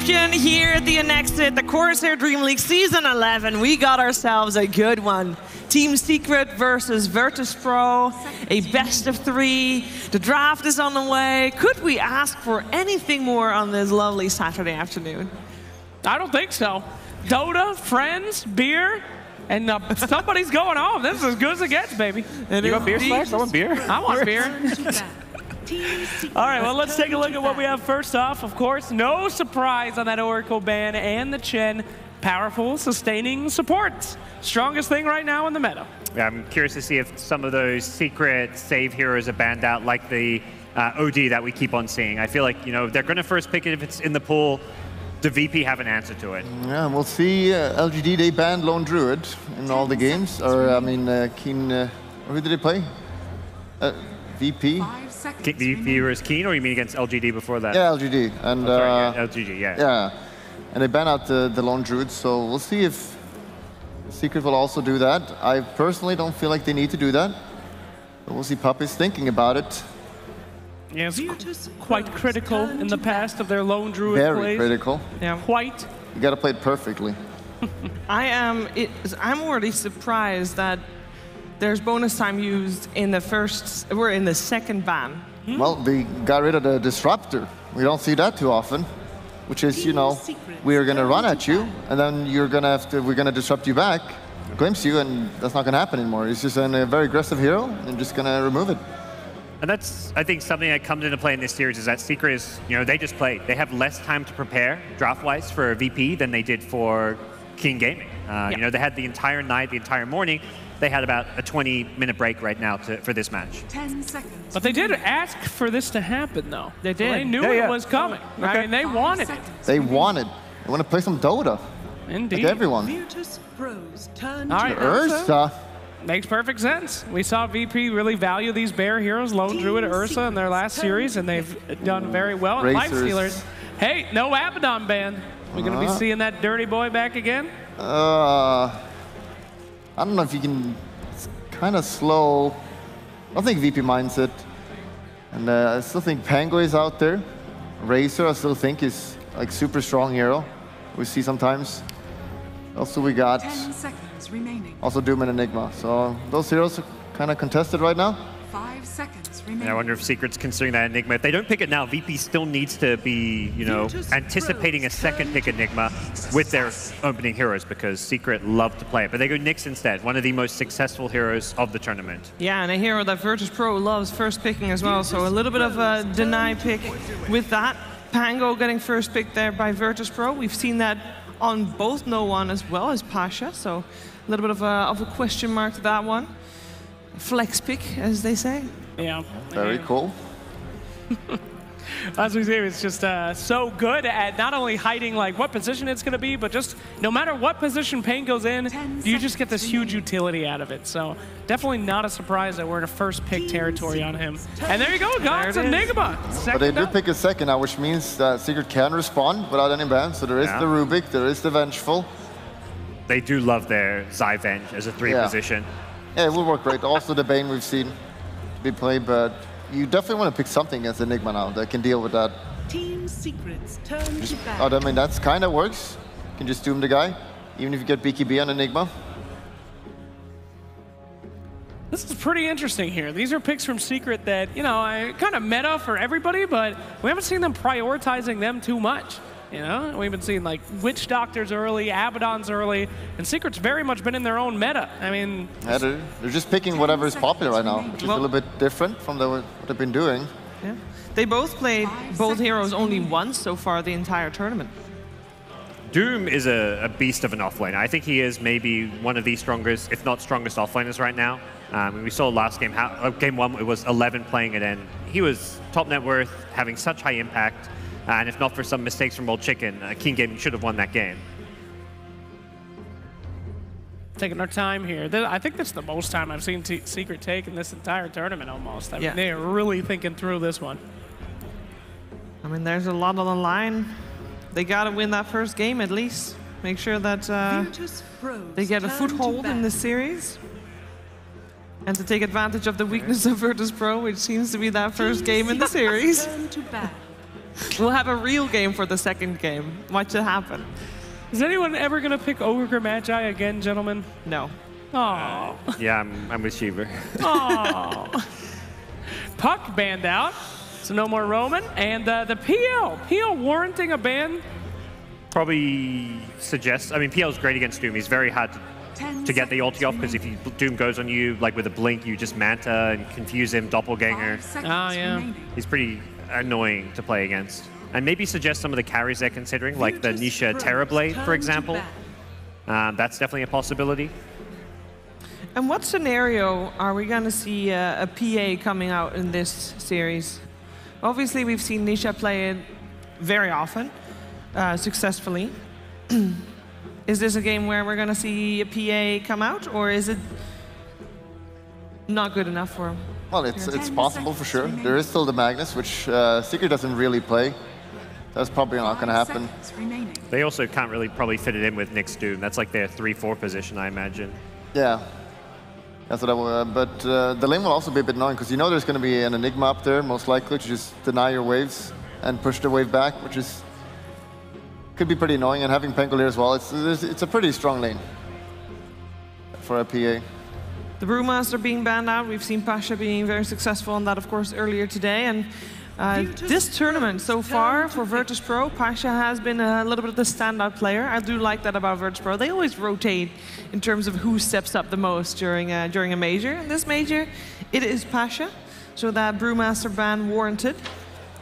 champion here at the Annexed, the CORSAIr DreamLeague Season 11. We got ourselves a good one. Team Secret versus Virtus.pro, a best of 3. The draft is on the way. Could we ask for anything more on this lovely Saturday afternoon? I don't think so. Dota, friends, beer, and somebody's going off. This is as good as it gets, baby. You want beer, Slash? I want beer. I want beer. All right, well, let's take a look at what we have first off. Of course, no surprise on that Oracle ban and the Chen. Powerful, sustaining supports. Strongest thing right now in the meta. Yeah, I'm curious to see if some of those secret save heroes are banned out, like the OD that we keep on seeing. I feel like, you know, they're going to first pick it if it's in the pool. The VP have an answer to it. Yeah, we'll see. LGD, they banned Lone Druid in all the games. Or, I mean, Keen, who did they play? VP? VP was Keen, or you mean against LGD before that? Yeah, LGD. And, LGD, yeah. Yeah, and they banned out the Lone Druid, so we'll see if Secret will also do that. I personally don't feel like they need to do that. But we'll see Puppy's thinking about it. Yeah, it's quite critical in the past of their Lone Druid Very plays. critical. Yeah, quite. You got to play it perfectly. I'm already surprised that there's bonus time used in the second ban. Well, they got rid of the Disruptor. We don't see that too often. Which is, you know, we are going to run at you, and then we're going to disrupt you back, glimpse you, and that's not going to happen anymore. It's just a very aggressive hero, and just going to remove it. And that's, I think, something that comes into play in this series is that Secret is, you know, they just play. They have less time to prepare, draft-wise, for a VP than they did for King Gaming. You know, they had the entire night, the entire morning. They had about a 20-minute break right now for this match. 10 seconds. But they did ask for this to happen, though. They did. So they knew it was coming. Okay. I mean, they wanted it. They wanted. They want to play some Dota. Indeed. Like everyone. Virtus.pro's turn All to right, Ursa. Makes perfect sense. We saw VP really value these bear heroes, Lone Druid, Ursa, in their last series, and they've done very well. And Lifestealers. Hey, no Abaddon ban. We're going to be seeing that dirty boy back again? I don't know if you can. It's kind of slow. I don't think VP minds it. And I still think Pango is out there. Razor, I still think, is like super strong hero. We see sometimes. Also, we got 10 seconds remaining. also Doom and Enigma. So those heroes are kind of contested right now. 5 seconds remaining. I wonder if Secret's considering that Enigma. If they don't pick it now, VP still needs to be, you know, anticipating a second pick Enigma with their opening heroes, because Secret love to play it. But they go Nyx instead, one of the most successful heroes of the tournament. Yeah, and a hero that Virtus.pro loves first picking as well, so a little bit of a deny pick with that. Pango getting first pick there by Virtus.pro. We've seen that on both No One as well as Pasha, so a little bit of a question mark to that one. Flex pick, as they say. Yeah. Very cool. As we say, it's just so good at not only hiding like what position it's going to be, but just no matter what position Pain goes in, you just get this huge utility out of it. So definitely not a surprise that we're in a first pick territory on him. And there you go, God's Enigma. But they do pick a second now, which means that Secret can respond without any ban. So there is the Rubik, there is the Vengeful. They do love their Zyvenge as a 3 position. Yeah, it will work great. Also the Bane we've seen be played, but you definitely want to pick something against Enigma now that can deal with that. Team Secret's turn to battle. Oh, I mean, that's kind of works. You can just doom the guy, even if you get BKB on Enigma. This is pretty interesting here. These are picks from Secret that, you know, kind of meta for everybody, but we haven't seen them prioritizing them too much. You know, we've been seeing like Witch Doctors early, Abaddons early, and Secret's very much been in their own meta. I mean, yeah, they're just picking whatever is popular right now, which is a little bit different from what they've been doing. Yeah. They both played both heroes only once so far the entire tournament. Doom is a beast of an offlaner. I think he is maybe one of the strongest, if not strongest, offlaners right now. We saw last game, game 1, it was 11 playing it, and he was top net worth, having such high impact. And if not for some mistakes from Old Chicken, King Gaming should have won that game. Taking our time here. I think that's the most time I've seen Secret take in this entire tournament almost. I mean, they're really thinking through this one. I mean, there's a lot on the line. They got to win that first game at least. Make sure that they get a foothold in this series. And to take advantage of the weakness of Virtus.pro, which seems to be that first game in the series. We'll have a real game for the second game. Watch it happen. Is anyone ever going to pick Ogre Magi again, gentlemen? No. Oh. Yeah, I'm with Shiver. Oh. Puck banned out, so no more Roman. And the PL warranting a ban. Probably suggests, I mean, PL's great against Doom. He's very hard to get the ulti off, because if Doom goes on you, like with a blink, you just Manta and confuse him, Doppelganger. He's pretty annoying to play against. And maybe suggest some of the carries they're considering, like the Nisha Terrorblade, for example. That's definitely a possibility. And what scenario are we going to see a PA coming out in this series? Obviously, we've seen Nisha play it very often, successfully. Is this a game where we're going to see a PA come out, or is it not good enough for him? Well, it's possible for sure. There is still the Magnus, which Secret doesn't really play. That's probably not going to happen. They also can't really probably fit it in with Nyx Doom. That's like their 3-4 position, I imagine. Yeah. That's what I would, but the lane will also be a bit annoying, because you know there's going to be an Enigma up there, most likely, to just deny your waves and push the wave back, which is could be pretty annoying. And having Pangolier as well, it's a pretty strong lane for a PA. The Brewmaster being banned out, we've seen Pasha being very successful on that, of course, earlier today. And this tournament so far for Virtus.pro, Pasha has been a little bit of the standout player. I do like that about Virtus.pro. They always rotate in terms of who steps up the most during a major. In this major, it is Pasha. So that Brewmaster ban warranted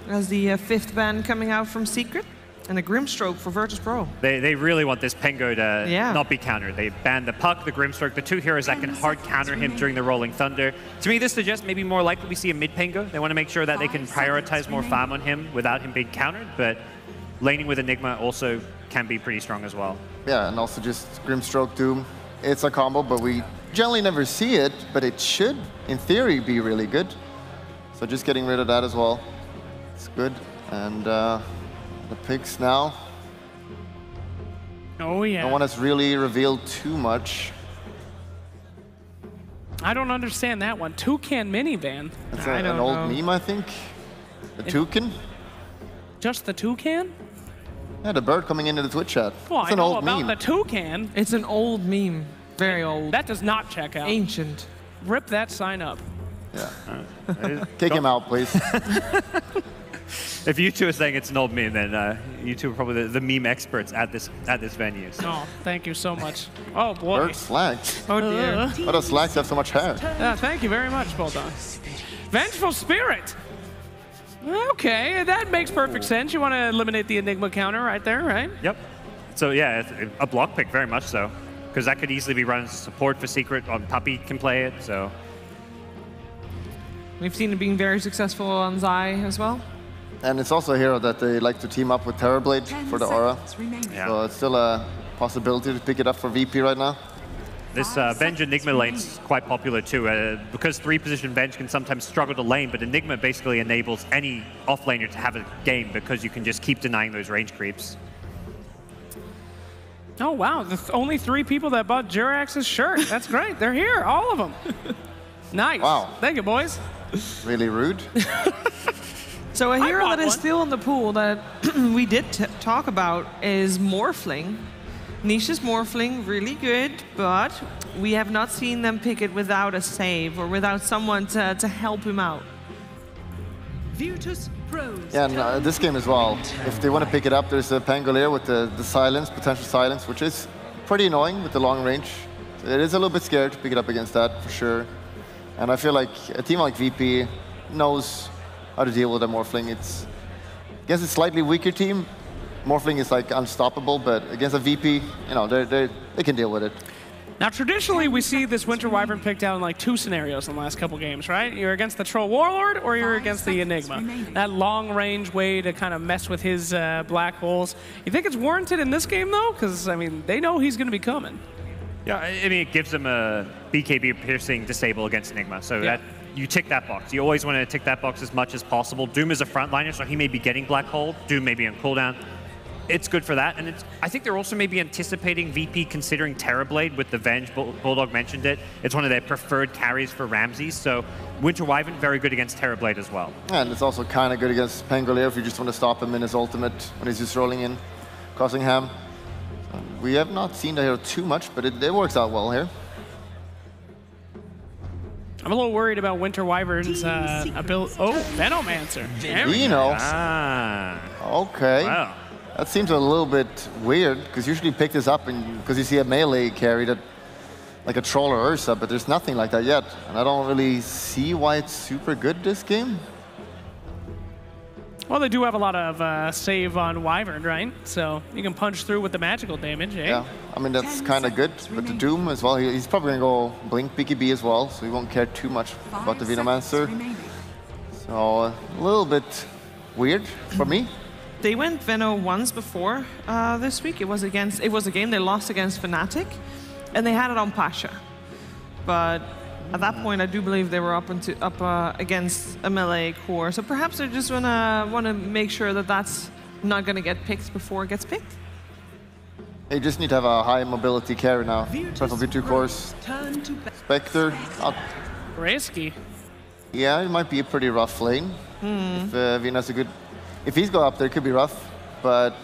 as the 5th ban coming out from Secret. And a Grimstroke for Virtus.pro. They really want this Pengo to not be countered. They banned the Puck, the Grimstroke, the 2 heroes that can hard counter him during the Rolling Thunder. To me, this suggests maybe more likely we see a mid Pengo. They want to make sure that they can prioritize more farm on him without him being countered, but laning with Enigma also can be pretty strong as well. Yeah, and also just Grimstroke Doom. It's a combo, but we generally never see it, but it should, in theory, be really good. So just getting rid of that as well. It's good. And the picks now. Oh, yeah. No one has really revealed too much. I don't understand that one. Toucan minivan. That's an old meme, I think. The toucan? Just the toucan? Yeah, the bird coming into the Twitch chat. Well, it's I an know old about meme. the toucan. It's an old meme. Very old. That does not check out. Ancient. Rip that sign up. Yeah. Kick him out, please. If you two are saying it's an old meme, then you two are probably the meme experts at this venue. So. Oh, thank you so much. Oh, boy. Bird slacks. Oh, dear. Why does slacks have so much hair? Thank you very much, Bolton. Vengeful Spirit. Okay, that makes perfect sense. You want to eliminate the Enigma counter right there, right? Yep. So yeah, it's a block pick, very much so. Because that could easily be run as support for Secret. On Puppy can play it, so. We've seen it being very successful on Zai as well. And it's also a hero that they like to team up with Terrorblade for the aura. Yeah. So it's still a possibility to pick it up for VP right now. This Venge Enigma lane's quite popular too, because 3-position Venge can sometimes struggle to lane, but Enigma basically enables any offlaner to have a game because you can just keep denying those range creeps. Oh, wow. Only 3 people that bought Jurax's shirt. That's great. They're here, all of them. Nice. Wow. Thank you, boys. Really rude. So a hero that is one. still in the pool that we did talk about is Morphling. Nisha's Morphling, really good, but we have not seen them pick it without a save or without someone to help him out. Yeah, and this game as well, if they want to pick it up, there's a Pangolier with the silence, potential silence, which is pretty annoying with the long range. So it is a little bit scared to pick it up against that, for sure. And I feel like a team like VP knows how to deal with a Morphling. It's against a slightly weaker team, Morphling is like unstoppable, but against a VP, you know, they can deal with it. Now, traditionally, we see this Winter Wyvern picked out in like 2 scenarios in the last couple games, right? You're against the Troll Warlord or you're against the Enigma. That long-range way to kind of mess with his black holes. You think it's warranted in this game, though? Because, I mean, they know he's going to be coming. Yeah, I mean, it gives them a BKB piercing disable against Enigma, so that you tick that box. You always want to tick that box as much as possible. Doom is a frontliner, so he may be getting black hole. Doom may be on cooldown. it's good for that. And I think they're also maybe anticipating VP considering Terrorblade with the Venge. Bulldog mentioned it. It's one of their preferred carries for Ramses. So Winter Wyvern, very good against Terrorblade as well. And it's also kind of good against Pangolier if you just want to stop him in his ultimate when he's just rolling in, crossing ham. We have not seen the hero too much, but it works out well here. I'm a little worried about Winter Wyvern's ability. Oh, Venomancer. Veno. Okay. Wow. That seems a little bit weird, because usually you pick this up because you see a melee carry that, like a Troll or Ursa, but there's nothing like that yet. And I don't really see why it's super good this game. Well, they do have a lot of save on Wyvern, right? So you can punch through with the magical damage, eh? Yeah, I mean, that's kind of good. But the Doom as well, he's probably going to go Blink BKB as well, so he won't care too much about the Venomancer. So a little bit weird for me. They went Veno once before this week. It was a game they lost against Fnatic, and they had it on Pasha. But at that point, I do believe they were up against a melee core. So perhaps they just want to make sure that that's not going to get picked before it gets picked. They just need to have a high mobility carry now. Preferably 2 cores. Spectre, Risky. yeah, it might be a pretty rough lane. If Veno's a good, if he's go up there, it could be rough. But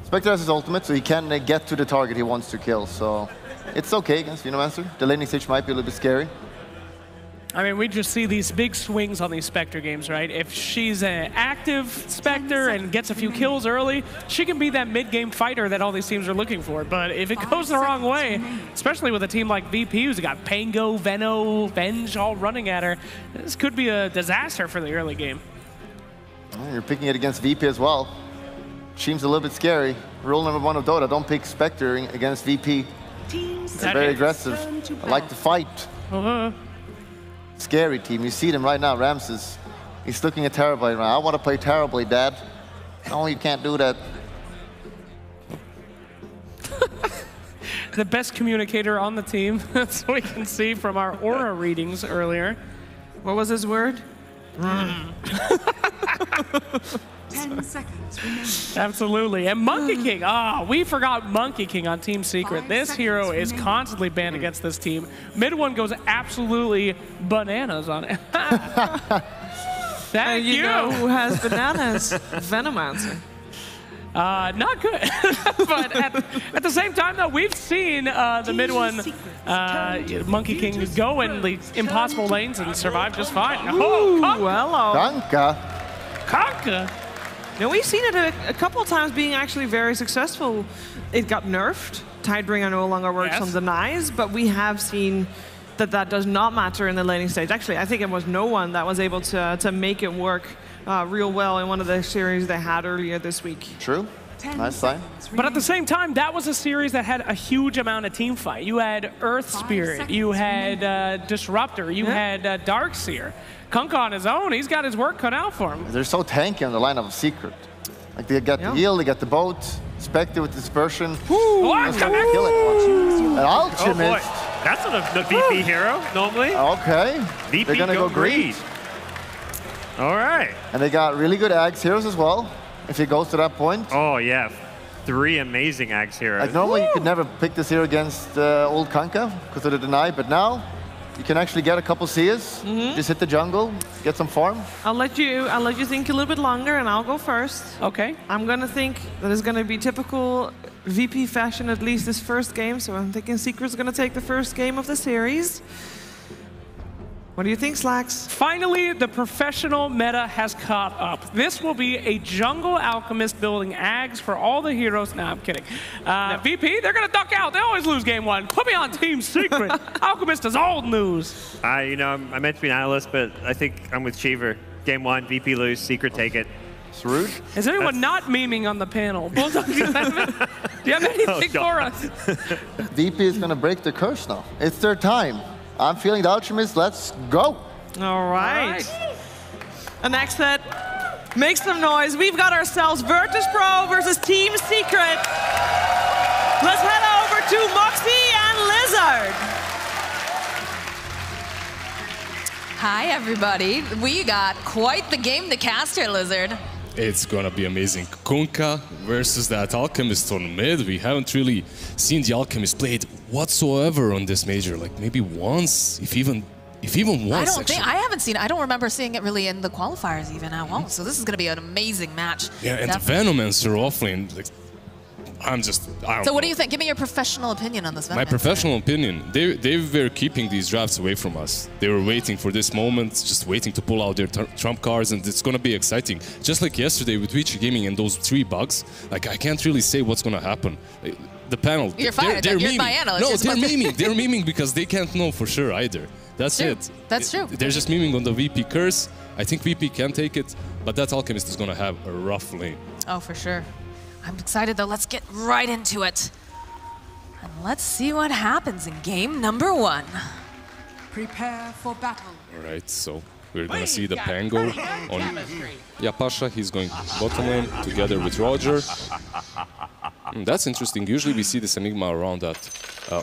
Spectre has his ultimate, so he can get to the target he wants to kill. So it's okay against Venomancer. The laning stage might be a little bit scary. I mean, we just see these big swings on these Spectre games, right? If she's an active Spectre and gets a few kills early, she can be that mid-game fighter that all these teams are looking for. But if it goes the wrong way, especially with a team like VP, who's got Pango, Veno, Venge all running at her, this could be a disaster for the early game. You're picking it against VP as well. Seems a little bit scary. Rule number 1 of Dota, don't pick Spectre against VP. They're very aggressive. I like to fight. Scary team. You see them right now, Ramses. He's looking at Terrorblade right now. I want to play Terrorblade, Dad. No, you can't do that. The best communicator on the team, that's what we can see from our aura readings earlier. What was his word? 10 seconds remaining. Absolutely. And Monkey King. We forgot Monkey King on Team Secret. This hero is constantly banned against this team. Mid one goes absolutely bananas on it. Thank you. You know who has bananas? Venomancer. Not good. But at the same time, though, we've seen the mid one, Monkey King, go in the impossible lanes and survive just fine. Oh, hello. Kanka. Now, we've seen it a couple of times being actually very successful. It got nerfed. Tidebringer no longer works on denies, but we have seen that does not matter in the laning stage. Actually, I think it was no one that was able to make it work real well in one of the series they had earlier this week. True. Nice sign. But at the same time, that was a series that had a huge amount of team fight. You had Earth Spirit, you had Disruptor, you had Darkseer. Kunkka on his own, he's got his work cut out for him. They're so tanky on the line of Secret. Like they got the heal, they got the boat, Spectre with dispersion. What? An Alchemist. Oh boy, that's not a VP hero normally. Okay. VP They're gonna go greed. All right. And they got really good Axe heroes as well, if it goes to that point. Oh yeah, 3 amazing Axe heroes. Like normally you could never pick this hero against old Kunkka because of the deny, but now you can actually get a couple Seers, just hit the jungle, get some farm. I'll let you think a little bit longer, and I'll go first. Okay. I'm gonna think that it's gonna be typical VP fashion, at least this first game. So I'm thinking Secret's gonna take the first game of the series. What do you think, Slacks? Finally, the professional meta has caught up. This will be a jungle alchemist building Ags for all the heroes. Nah, I'm kidding. VP, they're going to duck out. They always lose game 1. Put me on Team Secret. Alchemist is old news. You know, I meant to be an analyst, but I think I'm with Cheever. Game 1, VP lose, Secret take it. It's rude. Is anyone not memeing on the panel? Bulldog, do you have anything for us? VP is going to break the curse now. It's their time. I'm feeling the Alchemist. Let's go. All right. The next set, make some noise. We've got ourselves Virtus Pro versus Team Secret. Let's head over to Moxie and Lizard. Hi, everybody. We got quite the game to cast here, Lizard. It's gonna be amazing. Kunkka versus that Alchemist on mid. We haven't really seen the Alchemist played whatsoever on this major. Like maybe once, if even once. I haven't seen it. I don't remember seeing it really in the qualifiers even at all. So this is gonna be an amazing match. Yeah, and the Venomancer offlane. Like, I don't So what do know. you think? Give me your professional opinion on this Venomancer. My professional opinion, they were keeping these drafts away from us. They were waiting for this moment, just waiting to pull out their trump cards, and it's going to be exciting. Just like yesterday with Vici Gaming and those 3 bugs, like I can't really say what's going to happen. The panel, You're fired. they're You're memeing. my analyst. No, You're they're supposed to- memeing. They're memeing because they can't know for sure either. That's True. it. That's true. They're just memeing on the VP curse. I think VP can take it, but that Alchemist is going to have a rough lane. Oh, for sure. I'm excited though. Let's get right into it. And let's see what happens in game number 1. Prepare for battle. All right, so we're going to see the Pango on Pasha. He's going bottom lane together with Roger. That's interesting. Usually we see this Enigma around that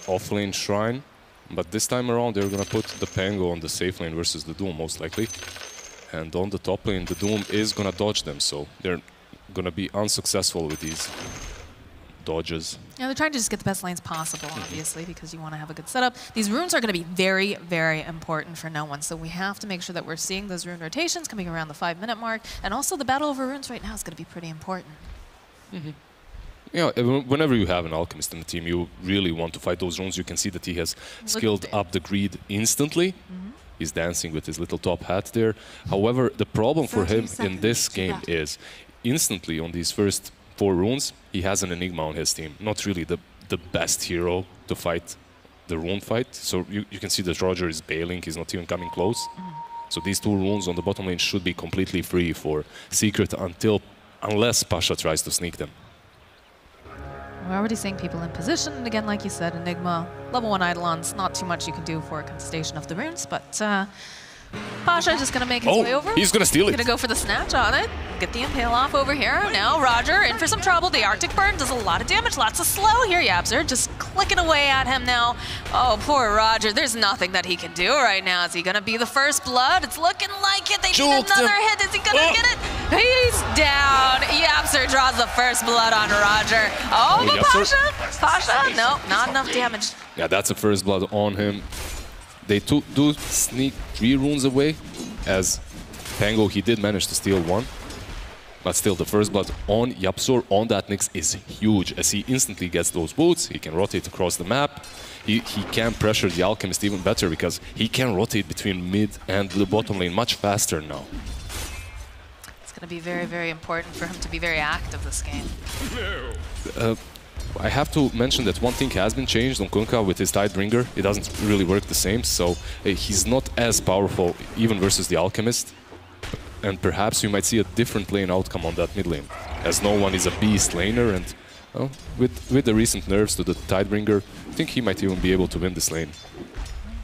off-lane shrine, but this time around they're going to put the Pango on the safe lane versus the Doom, most likely. And on the top lane, the Doom is going to dodge them, so they're going to be unsuccessful with these dodges. Yeah, they're trying to just get the best lanes possible, obviously, because you want to have a good setup. These runes are going to be very, very important for no one, so we have to make sure that we're seeing those rune rotations coming around the 5-minute mark, and also the battle over runes right now is going to be pretty important. Yeah, whenever you have an Alchemist in the team, you really want to fight those runes. You can see that he has skilled up the greed instantly. He's dancing with his little top hat there. However, the problem for him in this game is instantly on these first 4 runes, he has an Enigma on his team. Not really the best hero to fight the rune fight. So you can see that Roger is bailing. He's not even coming close. So these 2 runes on the bottom lane should be completely free for Secret unless Pasha tries to sneak them. We're already seeing people in position, and again, like you said, Enigma, level 1 Eidolons, not too much you can do for a contestation of the runes, but Pasha just gonna make his way over. He's gonna steal it. Gonna go for the snatch on it. Get the impale off over here. Now Roger in for some trouble. The Arctic Burn does a lot of damage. Lots of slow here. Yapser just clicking away at him now. Oh, poor Roger. There's nothing that he can do right now. Is he gonna be the first blood? It's looking like it. They need another hit. Is he gonna get it? He's down. Yapser draws the first blood on Roger. Oh, but Pasha? No, not enough damage. Yeah, that's a first blood on him. They do sneak 3 runes away, as Pango, he did manage to steal 1. But still, the first blood on Yapsor, on that Nyx, is huge, as he instantly gets those boots, he can rotate across the map, he can pressure the Alchemist even better, because he can rotate between mid and the bottom lane much faster now. It's going to be very, very important for him to be very active this game. I have to mention that one thing has been changed on Kunkka with his Tidebringer. It doesn't really work the same, so he's not as powerful even versus the Alchemist. And perhaps you might see a different lane outcome on that mid lane, as no one is a beast laner, and well, with the recent nerfs to the Tidebringer, I think he might even be able to win this lane.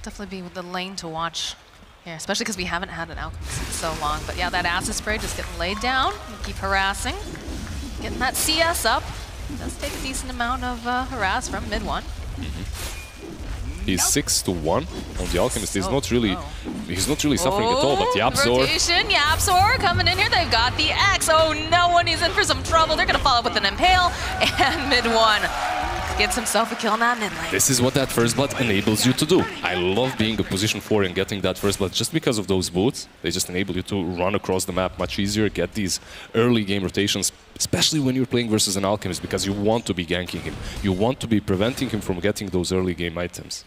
Definitely be the lane to watch here, especially because we haven't had an Alchemist in so long. But yeah, that acid spray just getting laid down. You keep harassing, getting that CS up. Does take a decent amount of harass from mid 1. He's 6-1 on the Alchemist. He's not really suffering at all. But Yapsor, rotation, Yapsor coming in here. They've got the X. Oh no, and he's in for some trouble. They're gonna follow up with an Impale, and mid 1 gets himself a kill in that mid lane. this is what that first blood enables you to do. I love being a position 4 and getting that first blood just because of those boots. They just enable you to run across the map much easier, get these early game rotations, especially when you're playing versus an Alchemist, because you want to be ganking him. You want to be preventing him from getting those early game items.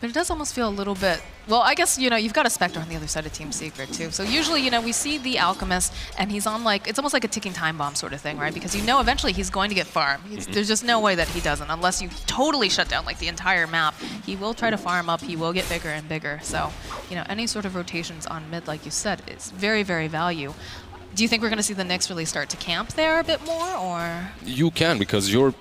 But it does almost feel a little bit, well, I guess, you know, you've got a Spectre on the other side of Team Secret too. So usually, you know, we see the Alchemist and he's on like, it's almost like a ticking time bomb sort of thing, right? Because you know eventually he's going to get farm. There's just no way that he doesn't, unless you totally shut down like the entire map. He will try to farm up, he will get bigger and bigger. So, you know, any sort of rotations on mid, like you said, is very, very value. Do you think we're going to see the Nyx really start to camp there a bit more, or? You can, because your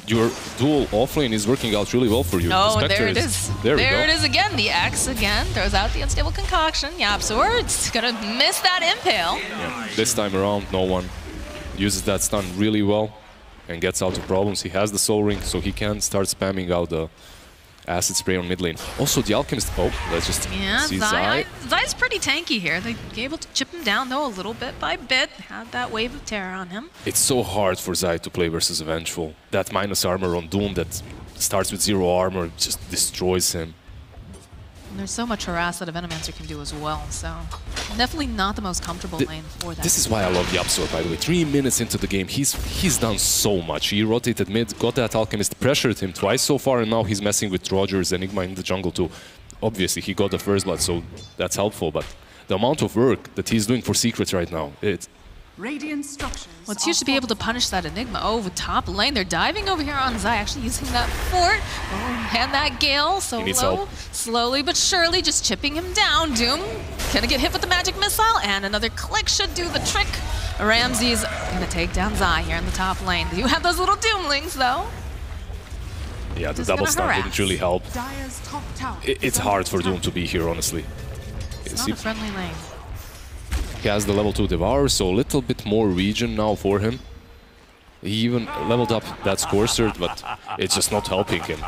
dual offlane is working out really well for you. Oh, there it is. There we go. There it is again. The X again throws out the unstable concoction. Yapsor, it's gonna miss that impale. Yeah. This time around, no one uses that stun really well and gets out of problems. He has the soul ring, so he can start spamming out the Acid spray on mid lane. Also, the Alchemist. Oh, let's just see Zai. Zai's pretty tanky here. They were able to chip him down, though, a little bit by bit. Had that wave of terror on him. It's so hard for Zai to play versus a Vengeful. That minus armor on Doom that starts with 0 armor just destroys him. And there's so much harass that a Venomancer can do as well, so definitely not the most comfortable lane for that. This is why I love the Upsword, by the way. 3 minutes into the game, he's done so much. He rotated mid, got that Alchemist, pressured him twice so far, and now he's messing with Roger's Enigma in the jungle too. Obviously, he got the first blood, so that's helpful, but the amount of work that he's doing for Secret right now, it's... Radiant structures. Well, it's huge to be able to punish that Enigma. Oh, top lane, they're diving over here on Zai, actually using that fort. Oh, and that Gale, so low. Slowly but surely, just chipping him down. Doom gonna get hit with the magic missile, and another click should do the trick. Ramsey's gonna take down Zai here in the top lane. You have those little Doomlings, though. Yeah, the double stun didn't really help. It's hard for Doom to be here, honestly. It's not a friendly lane. He has the level 2 Devour, so a little bit more region now for him. He even leveled up that CORSAIr, but it's just not helping him.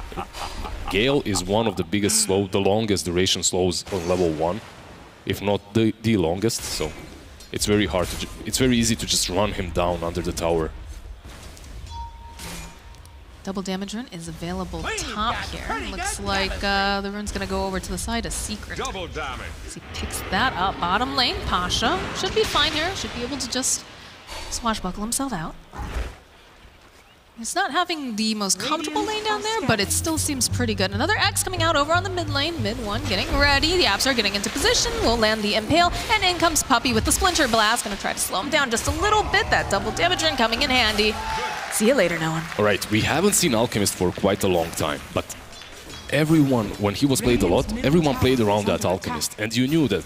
Gale is one of the biggest the longest duration slows on level 1, if not the longest, so it's very hard to it's very easy to just run him down under the tower. Double damage rune is available top here. Looks like the rune's gonna go over to the side of Secret. Double damage. As he picks that up. Bottom lane, Pasha should be fine here. Should be able to just swashbuckle himself out. He's not having the most comfortable lane down there, but it still seems pretty good. Another X coming out over on the mid lane. Mid one getting ready. The Apps are getting into position. Will land the Impale, and in comes Puppey with the Splinter Blast. Gonna try to slow him down just a little bit. That double damage rune coming in handy. See you later, no one. All right, we haven't seen Alchemist for quite a long time, but everyone, when he was played a lot, everyone played around that Alchemist, and you knew that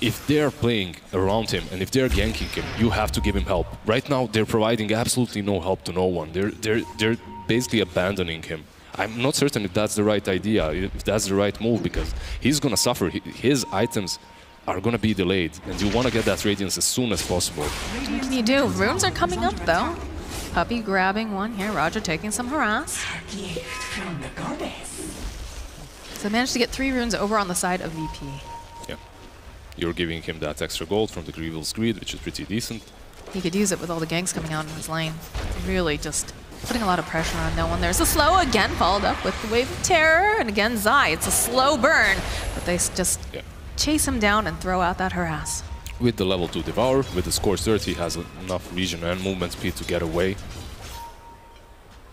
if they're playing around him and if they're ganking him, you have to give him help. Right now, they're providing absolutely no help to no one. They're basically abandoning him. I'm not certain if that's the right idea, if that's the right move, because he's gonna suffer. His items are gonna be delayed, and you wanna get that Radiance as soon as possible. What can you do? Runes are coming up, though. Puppey grabbing one here. Roger taking some harass. So managed to get 3 runes over on the side of VP. Yeah. You're giving him that extra gold from the Grievel's Greed, which is pretty decent. He could use it with all the ganks coming out in his lane. Really just putting a lot of pressure on no one. There's a slow again, followed up with the Wave of Terror. And again, Zai. It's a slow burn, but they just chase him down and throw out that harass. With the level 2 Devour, with the CORSAIr, he has enough region and movement speed to get away.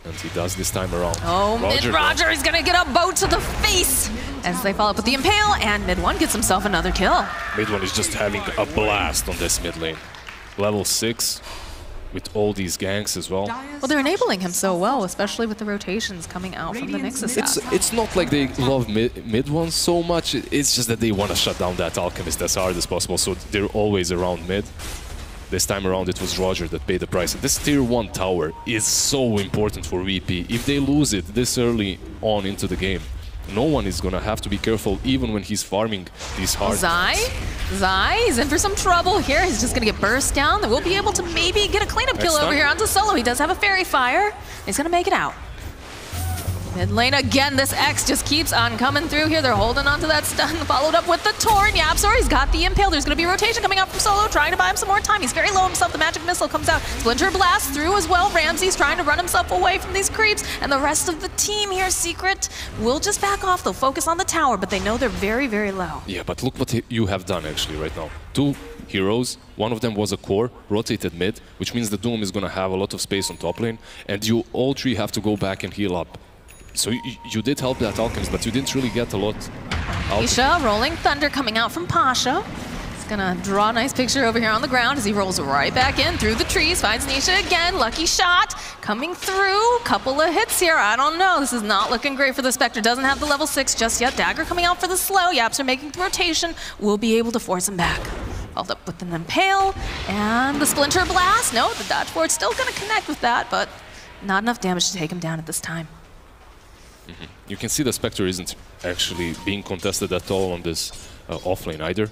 And he does this time around. Oh, Roger is gonna get a bow to the face as they follow up with the Impale, and mid one gets himself another kill. Mid one is just having a blast on this mid lane. Level 6 with all these ganks as well. Well, they're enabling him so well, especially with the rotations coming out from the Nexus. It's not like they love mid ones so much, it's just that they want to shut down that Alchemist as hard as possible, so they're always around mid. This time around it was Roger that paid the price. This tier 1 tower is so important for VP. If they lose it this early on into the game, no one is gonna have to be careful even when he's farming these hard Zai is in for some trouble here. He's just gonna get burst down. They will be able to maybe get a cleanup kill over here onto Solo. He does have a Fairy Fire. He's gonna make it out. Mid lane again, this X just keeps on coming through here. They're holding onto that stun, followed up with the Torn. Yapzor, he's got the Impale. There's gonna be rotation coming out from Solo, trying to buy him some more time. He's very low himself. The Magic Missile comes out. Splinter Blast through as well. Ramsey's trying to run himself away from these creeps. And the rest of the team here, Secret, will just back off. They'll focus on the tower, but they know they're very, very low. Yeah, but look what you have done actually right now. 2 heroes, one of them was a core, rotated mid, which means the Doom is gonna have a lot of space on top lane, and you all 3 have to go back and heal up. So you did help that Alchemist, but you didn't really get a lot out. Nisha, Rolling Thunder coming out from Pasha. He's gonna draw a nice picture over here on the ground as he rolls right back in through the trees, finds Nisha again, lucky shot, coming through, couple of hits here, I don't know, this is not looking great for the Spectre, doesn't have the level 6 just yet, Dagger coming out for the slow, Yaps are making the rotation, will be able to force him back. Followed up with an Impale, and the Splinter Blast, no, the dodge board's still gonna connect with that, but not enough damage to take him down at this time. You can see the Spectre isn't actually being contested at all on this offlane either.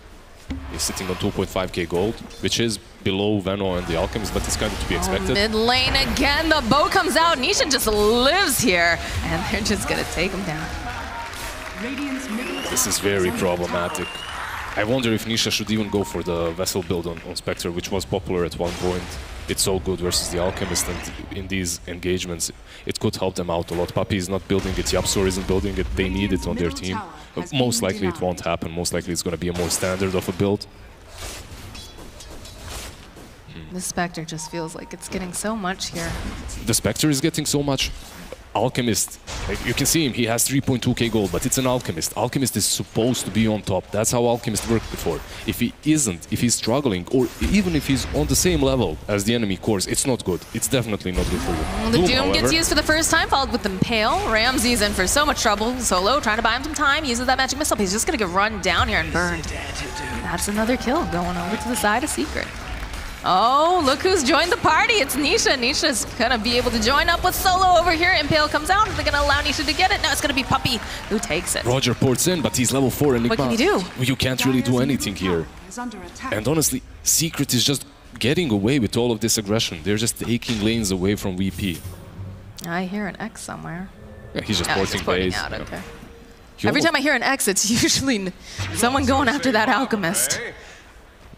He's sitting on 2.5k gold, which is below Veno and the Alchemist, but it's kind of to be expected. Mid lane again, the bow comes out. Nisha just lives here, and they're just gonna take him down. Radiant's middle tower This is very under attack. problematic. I wonder if Nisha should even go for the Vessel build on Spectre, which was popular at one point. It's so good versus the Alchemist, and in these engagements, it could help them out a lot. Puppey is not building it, Yapsor isn't building it, they need it on their team. Most likely it won't happen, most likely it's going to be a more standard of a build. This Spectre just feels like it's getting so much here. The Spectre is getting so much. Alchemist, like you can see him, he has 3.2k gold, but it's an Alchemist. Alchemist is supposed to be on top. That's how Alchemist worked before. If he isn't, if he's struggling, or even if he's on the same level as the enemy cores, it's not good. It's definitely not good for you. The Doom gets used for the first time, followed with Impale. Ramsey's in for so much trouble. Solo trying to buy him some time, uses that magic missile. He's just going to get run down here and burned. That's another kill going over to the side of Secret. Oh, look who's joined the party. It's Nisha. Nisha's going to be able to join up with Solo over here. Impale comes out. They're going to allow Nisha to get it. Now it's going to be Puppey who takes it. Roger ports in, but he's level 4 Enigma. What can you do? You can't really do anything here. Is under attack. And honestly, Secret is just getting away with all of this aggression. They're just taking lanes away from VP. I hear an X somewhere. Yeah, he's just Oh, he's porting just porting base. out, okay. He Every almost- time I hear an X, it's usually someone going after that Alchemist.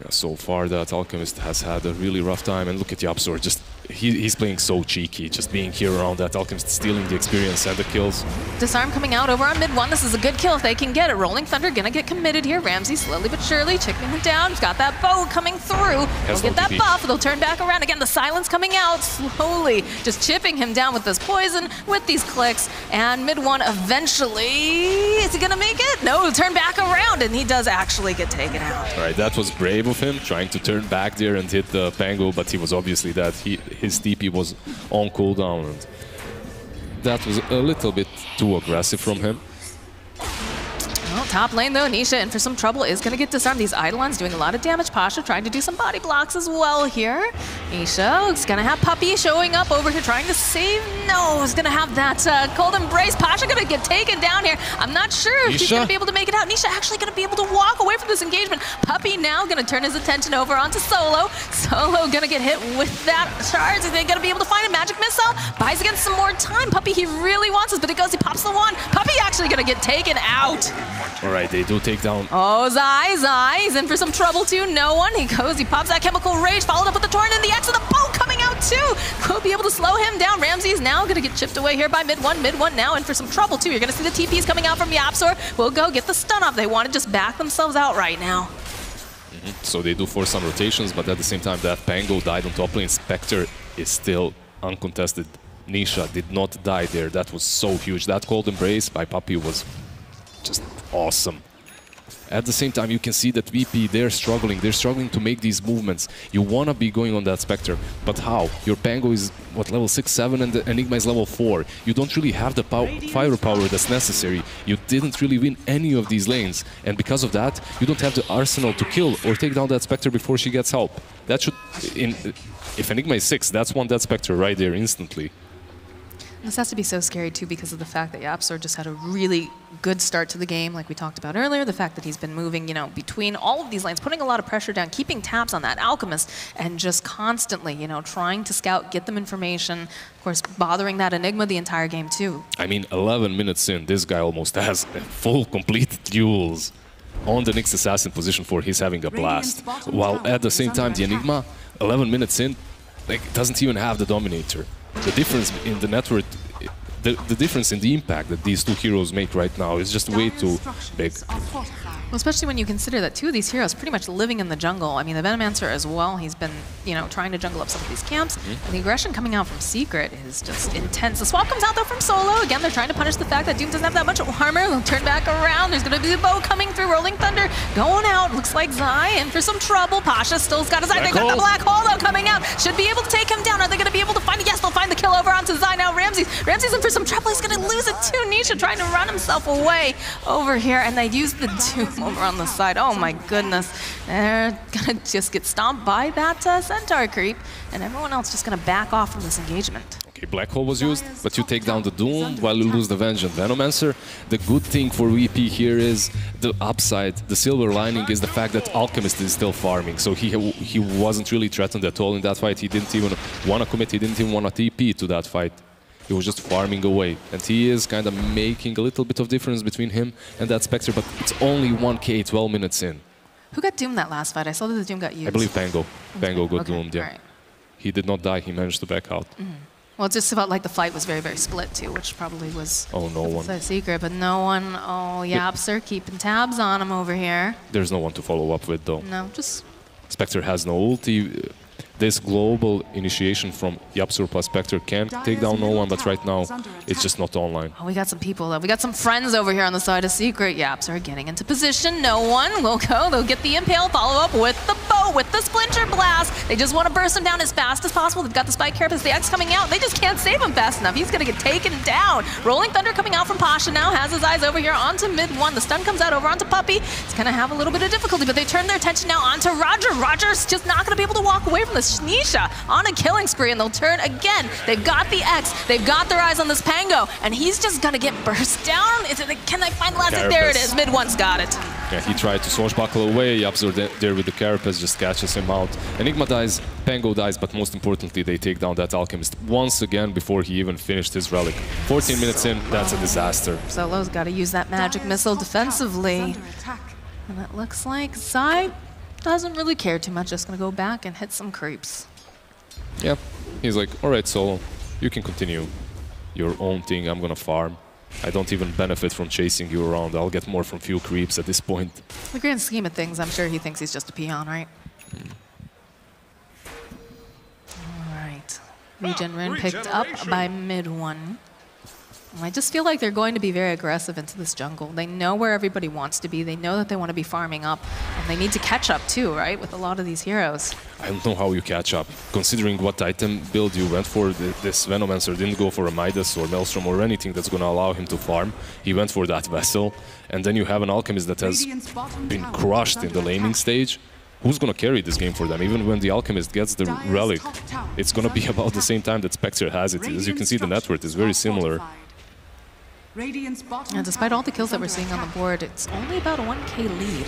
Yeah, so far that Alchemist has had a really rough time, and look at Yapsor, just he's playing so cheeky, just being here around that Alchemist, stealing the experience and the kills. Disarm coming out over on mid one. This is a good kill if they can get it. Rolling Thunder gonna get committed here. Ramsey slowly but surely checking him down. He's got that bow coming through. They'll get that buff. They'll turn back around. Again, the silence coming out slowly. Just chipping him down with this poison, with these clicks. And mid one eventually, is he gonna make it? No, he'll turn back around, and he does actually get taken out. All right, that was brave of him, trying to turn back there and hit the Pango, but he was obviously dead. His TP was on cooldown, and that was a little bit too aggressive from him. Well, top lane though, Nisha in for some trouble, is going to get disarmed. These Eidolons doing a lot of damage. Pasha trying to do some body blocks as well here. Nisha is going to have Puppey showing up over here trying to save. No, he's going to have that cold embrace. Pasha going to get taken down here. I'm not sure if he's going to be able to make it out. Nisha actually going to be able to walk away from this engagement. Puppey now going to turn his attention over onto Solo. Solo going to get hit with that charge. Is they going to be able to find a magic missile? Buys against some more time. Puppey, he really wants this, but it goes, he pops the one. Puppey actually going to get taken out. All right, they do take down. Oh, Zai, he's in for some trouble too. No one, he goes, he pops that chemical rage, followed up with the torrent and the X and the bow coming out too. Will be able to slow him down. Ramsey is now gonna get chipped away here by mid one now in for some trouble too. You're gonna see the TPs coming out from Yapsor. We'll go get the stun off. They want to just back themselves out right now. So they do force some rotations, but at the same time that Pango died on top lane. Spectre is still uncontested. Nisha did not die there. That was so huge. That cold embrace by Puppey was just awesome. At the same time, you can see that VP, they're struggling to make these movements. You want to be going on that Spectre, but how? Your Pango is, what, level 6, 7, and the Enigma is level 4. You don't really have the firepower that's necessary. You didn't really win any of these lanes, and because of that, you don't have the arsenal to kill or take down that Spectre before she gets help. That should, if Enigma is 6, that's one dead Spectre right there instantly. This has to be so scary too because of the fact that Yapsor just had a really good start to the game, like we talked about earlier. The fact that he's been moving, between all of these lanes, putting a lot of pressure down, keeping tabs on that Alchemist, and just constantly, trying to scout, get them information. Of course, bothering that Enigma the entire game too. I mean, 11 minutes in, this guy almost has full complete duels on the Nyx Assassin position 4. He's having a blast. While at the same time, the Enigma, 11 minutes in, doesn't even have the Dominator. The difference in the network, the difference in the impact that these two heroes make right now is just way too big. Well, especially when you consider that two of these heroes pretty much living in the jungle. I mean, the Venomancer as well, he's been, trying to jungle up some of these camps. And the aggression coming out from Secret is just intense. The swap comes out, though, from Solo. Again, they're trying to punish the fact that Doom doesn't have that much armor. They'll turn back around. There's going to be the bow coming through. Rolling Thunder going out. Looks like Zai in for some trouble. Pasha still's got his eye. They've got the black hole, though, coming out. Should be able to take him down. Are they going to be able to find it? Yes, they'll find the kill over onto Zai now. Ramsey's in for some trouble. He's going to lose it, too. Nisha trying to run himself away over here. And they use the Doom over on the side. Oh my goodness. They're gonna just get stomped by that Centaur creep, and everyone else just gonna back off from this engagement. Okay, Black Hole was used, but you take down the Doom while you lose the Vengeance Venomancer. The good thing for VP here is the upside, the silver lining is the fact that Alchemist is still farming, so he wasn't really threatened at all in that fight. He didn't even want to commit, he didn't even want to TP to that fight. He was just farming away. And he is kind of making a little bit of difference between him and that Spectre, but it's only 1k 12 minutes in. Who got doomed that last fight? I saw that the doom got used. I believe Pango. Pango got okay. doomed, yeah. Right. He did not die, he managed to back out. Well, it's just about like the fight was very, very split too, which probably was no one. a secret, but no one, oh, Yapster keeping tabs on him over here. There's no one to follow up with though. No, just... Spectre has no ulti. This global initiation from Yapsur plus Spectre can take down no one, but right now it's just not online. Oh, we got some people, though. We got some friends over here on the side of Secret. Yaps are getting into position. No one will go. They'll get the Impale, follow up with the bow, with the Splinter Blast. They just want to burst him down as fast as possible. They've got the Spike Carapace, the X coming out. They just can't save him fast enough. He's going to get taken down. Rolling Thunder coming out from Pasha now, has his eyes over here onto mid one. The stun comes out over onto Puppey. He's going to have a little bit of difficulty, but they turn their attention now onto Roger. Roger's just not going to be able to walk away from this. Nisha on a killing spree, and they'll turn again. They've got the X, they've got their eyes on this Pango, and he's just gonna get burst down. Can they find the last hit? There it is, mid one's got it. Yeah, he tried to swashbuckle away, Yapsur there with the Carapace just catches him out. Enigma dies, Pango dies, but most importantly they take down that Alchemist once again before he even finished his relic. 14 minutes in, that's a disaster. Solo's gotta use that magic missile defensively. And it looks like Zai doesn't really care too much, just gonna go back and hit some creeps. Yeah, he's like, alright Solo, you can continue your own thing, I'm gonna farm. I don't even benefit from chasing you around, I'll get more from few creeps at this point. In the grand scheme of things, I'm sure he thinks he's just a peon, right? Alright. Regen Rune picked up by mid one. I just feel like they're going to be very aggressive into this jungle. They know where everybody wants to be. They know that they want to be farming up. And they need to catch up too, right? With a lot of these heroes. I don't know how you catch up. Considering what item build you went for, this Venomancer didn't go for a Midas or Maelstrom or anything that's going to allow him to farm. He went for that Vessel. And then you have an Alchemist that has been crushed in the laning stage. Who's going to carry this game for them? Even when the Alchemist gets the Relic, it's going to be about the same time that Spectre has it. As you can see, the net worth is very similar. And despite all the kills that we're seeing on the board, it's only about a 1k lead.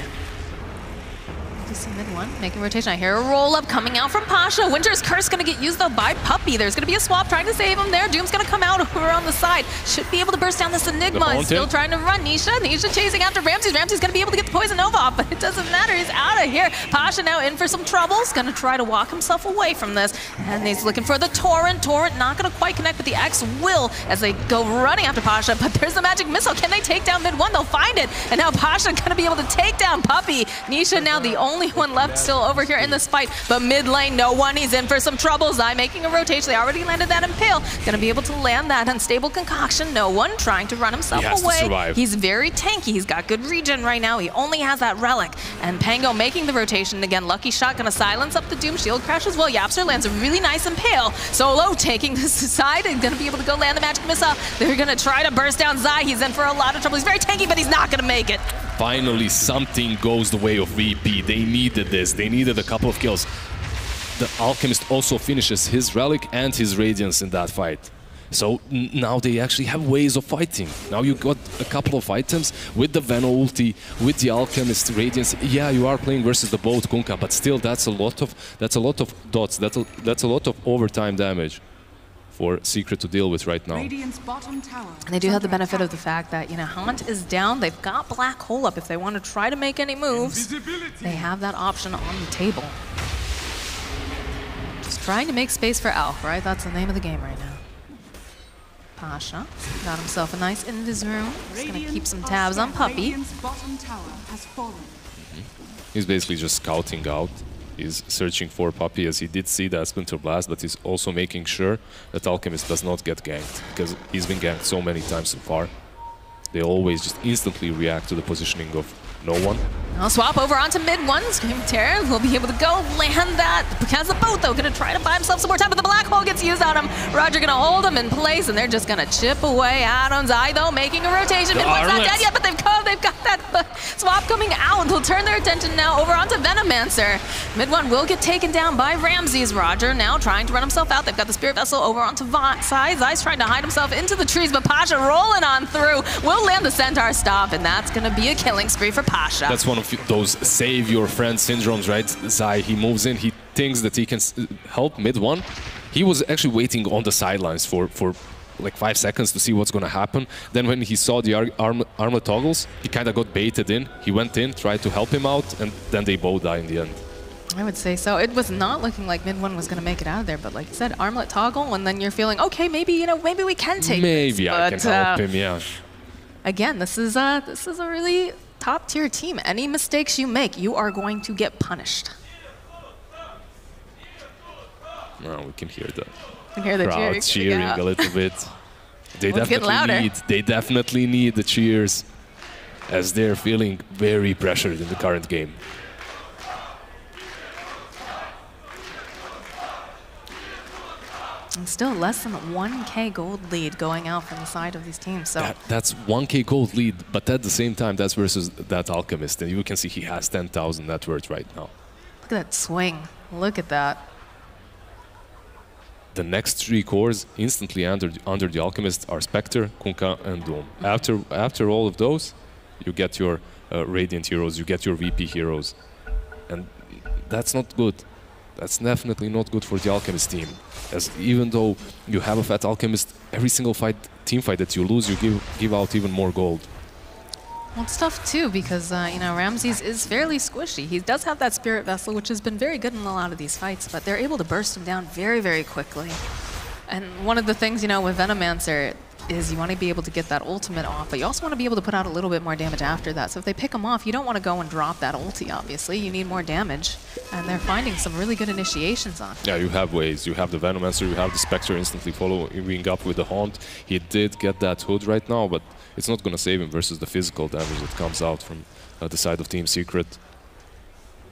You see mid one, making rotation. I hear a roll up coming out from Pasha. Winter's Curse gonna get used though by Puppey. There's gonna be a swap trying to save him there. Doom's gonna come out over on the side. Should be able to burst down this Enigma. He's still trying to run. Nisha chasing after Ramses. Ramses gonna be able to get the Poison Nova off, but it doesn't matter. He's out of here. Pasha now in for some troubles. Gonna try to walk himself away from this. And he's looking for the Torrent. Torrent not gonna quite connect, but the X will as they go running after Pasha. But there's the magic missile. Can they take down mid one? They'll find it. And now Pasha gonna be able to take down Puppey. Nisha now the only one left still over here in this fight, but mid lane, no one. He's in for some trouble. Zai making a rotation. They already landed that Impale. Gonna be able to land that unstable concoction. No one trying to run himself away. He's very tanky. He's got good regen right now. He only has that relic. And Pango making the rotation again. Lucky Shot gonna silence up the Doom. Shield crash as well. Yapster lands a really nice Impale. Solo taking this aside and gonna be able to go land the magic missile. They're gonna try to burst down Zai. He's in for a lot of trouble. He's very tanky, but he's not gonna make it. Finally, something goes the way of VP. They needed this. They needed a couple of kills. The Alchemist also finishes his Relic and his Radiance in that fight. So now they actually have ways of fighting. Now you got a couple of items with the Veno ulti, with the Alchemist Radiance. Yeah, you are playing versus the both Kunkka, but still that's a lot of dots. That's a lot of overtime damage for Secret to deal with right now. And they do have the benefit of the fact that, you know, Haunt is down. They've got Black Hole up. If they want to try to make any moves, they have that option on the table. Just trying to make space for Alf, right? That's the name of the game right now. Pasha got himself a nice invis room. Just gonna keep some tabs on Puppey. He's basically just scouting out. He's searching for Puppey as he did see that Splinter Blast, but he's also making sure that Alchemist does not get ganked, because he's been ganked so many times so far. They always just instantly react to the positioning of no one. I'll swap over onto mid one. Scream Terror will be able to go land that. Because of both, though, gonna try to buy himself some more time, but the Black Hole gets used on him. Roger gonna hold him in place, and they're just gonna chip away at him. Zai, though, making a rotation. Mid one's not dead yet, but they've got that swap coming out. They'll turn their attention now over onto Venomancer. Mid one will get taken down by Ramses. Roger now trying to run himself out. They've got the Spirit Vessel over onto Zai. Zai's trying to hide himself into the trees, but Pasha rolling on through. Will land the Centaur stop, and that's gonna be a killing spree for Pasha. That's one of those save your friend syndromes, right? Zai, he moves in, he thinks that he can help mid one. He was actually waiting on the sidelines for like 5 seconds to see what's going to happen. Then when he saw the armlet toggles, he kind of got baited in. He went in, tried to help him out, and then they both die in the end. I would say so. It was not looking like mid one was going to make it out of there, but like you said, armlet toggle, and then you're feeling, okay, maybe, maybe we can take Maybe this. I can help him, yeah. Again, this is a really top tier team. Any mistakes you make, you are going to get punished. Now we can hear the crowd cheering a little bit. They They definitely need the cheers, as they're feeling very pressured in the current game. And still less than 1K gold lead going out from the side of these teams. So that's 1K gold lead, but at the same time, that's versus that Alchemist, and you can see he has 10,000 net worth right now. Look at that swing. Look at that. The next 3 cores instantly under the Alchemist are Spectre, Kunkka, and Doom. After all of those, you get your Radiant heroes, you get your VP heroes, and that's not good. That's definitely not good for the Alchemist team. As even though you have a fat Alchemist, every single team fight that you lose, you give out even more gold. Well, it's tough too because Ramses is fairly squishy. He does have that Spirit Vessel, which has been very good in a lot of these fights, but they're able to burst him down very, very quickly. And one of the things, with Venomancer is you want to be able to get that ultimate off, but you also want to be able to put out a little bit more damage after that. So if they pick him off, you don't want to go and drop that ulti, obviously. You need more damage, and they're finding some really good initiations on him. Yeah, you have ways. You have the Venomancer, you have the Spectre instantly following up with the Haunt. He did get that Hood right now, but it's not going to save him versus the physical damage that comes out from the side of Team Secret.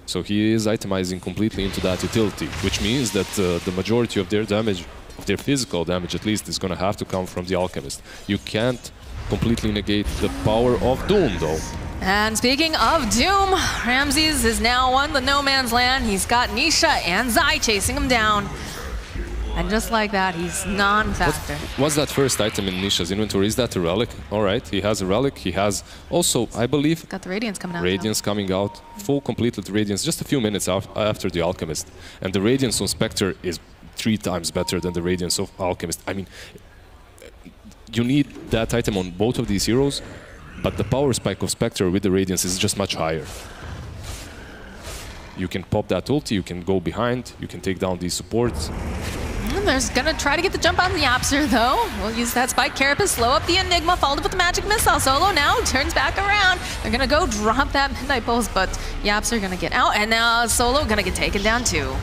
So he is itemizing completely into that utility, which means that the majority of their damage, of their physical damage at least, is going to have to come from the Alchemist. You can't completely negate the power of Doom, though. And speaking of Doom, Ramses is now on the no man's land. He's got Nisha and Zai chasing him down. And just like that, he's non-factor. What's that first item in Nisha's inventory? Is that a relic? All right, he has a relic. He has also, I believe... Got the Radiance coming out. Radiance coming out. Full completed Radiance just a few minutes after the Alchemist. And the Radiance on Spectre is 3 times better than the Radiance of Alchemist. I mean, you need that item on both of these heroes, but the power spike of Spectre with the Radiance is just much higher. You can pop that ulti, you can go behind, you can take down these supports. There's gonna try to get the jump on the Yapster, though. We'll use that Spike Carapace, slow up the Enigma, followed up with the Magic Missile. Solo now turns back around. They're gonna go drop that Midnight Pulse, but Yapster gonna get out, and now Solo gonna get taken down too.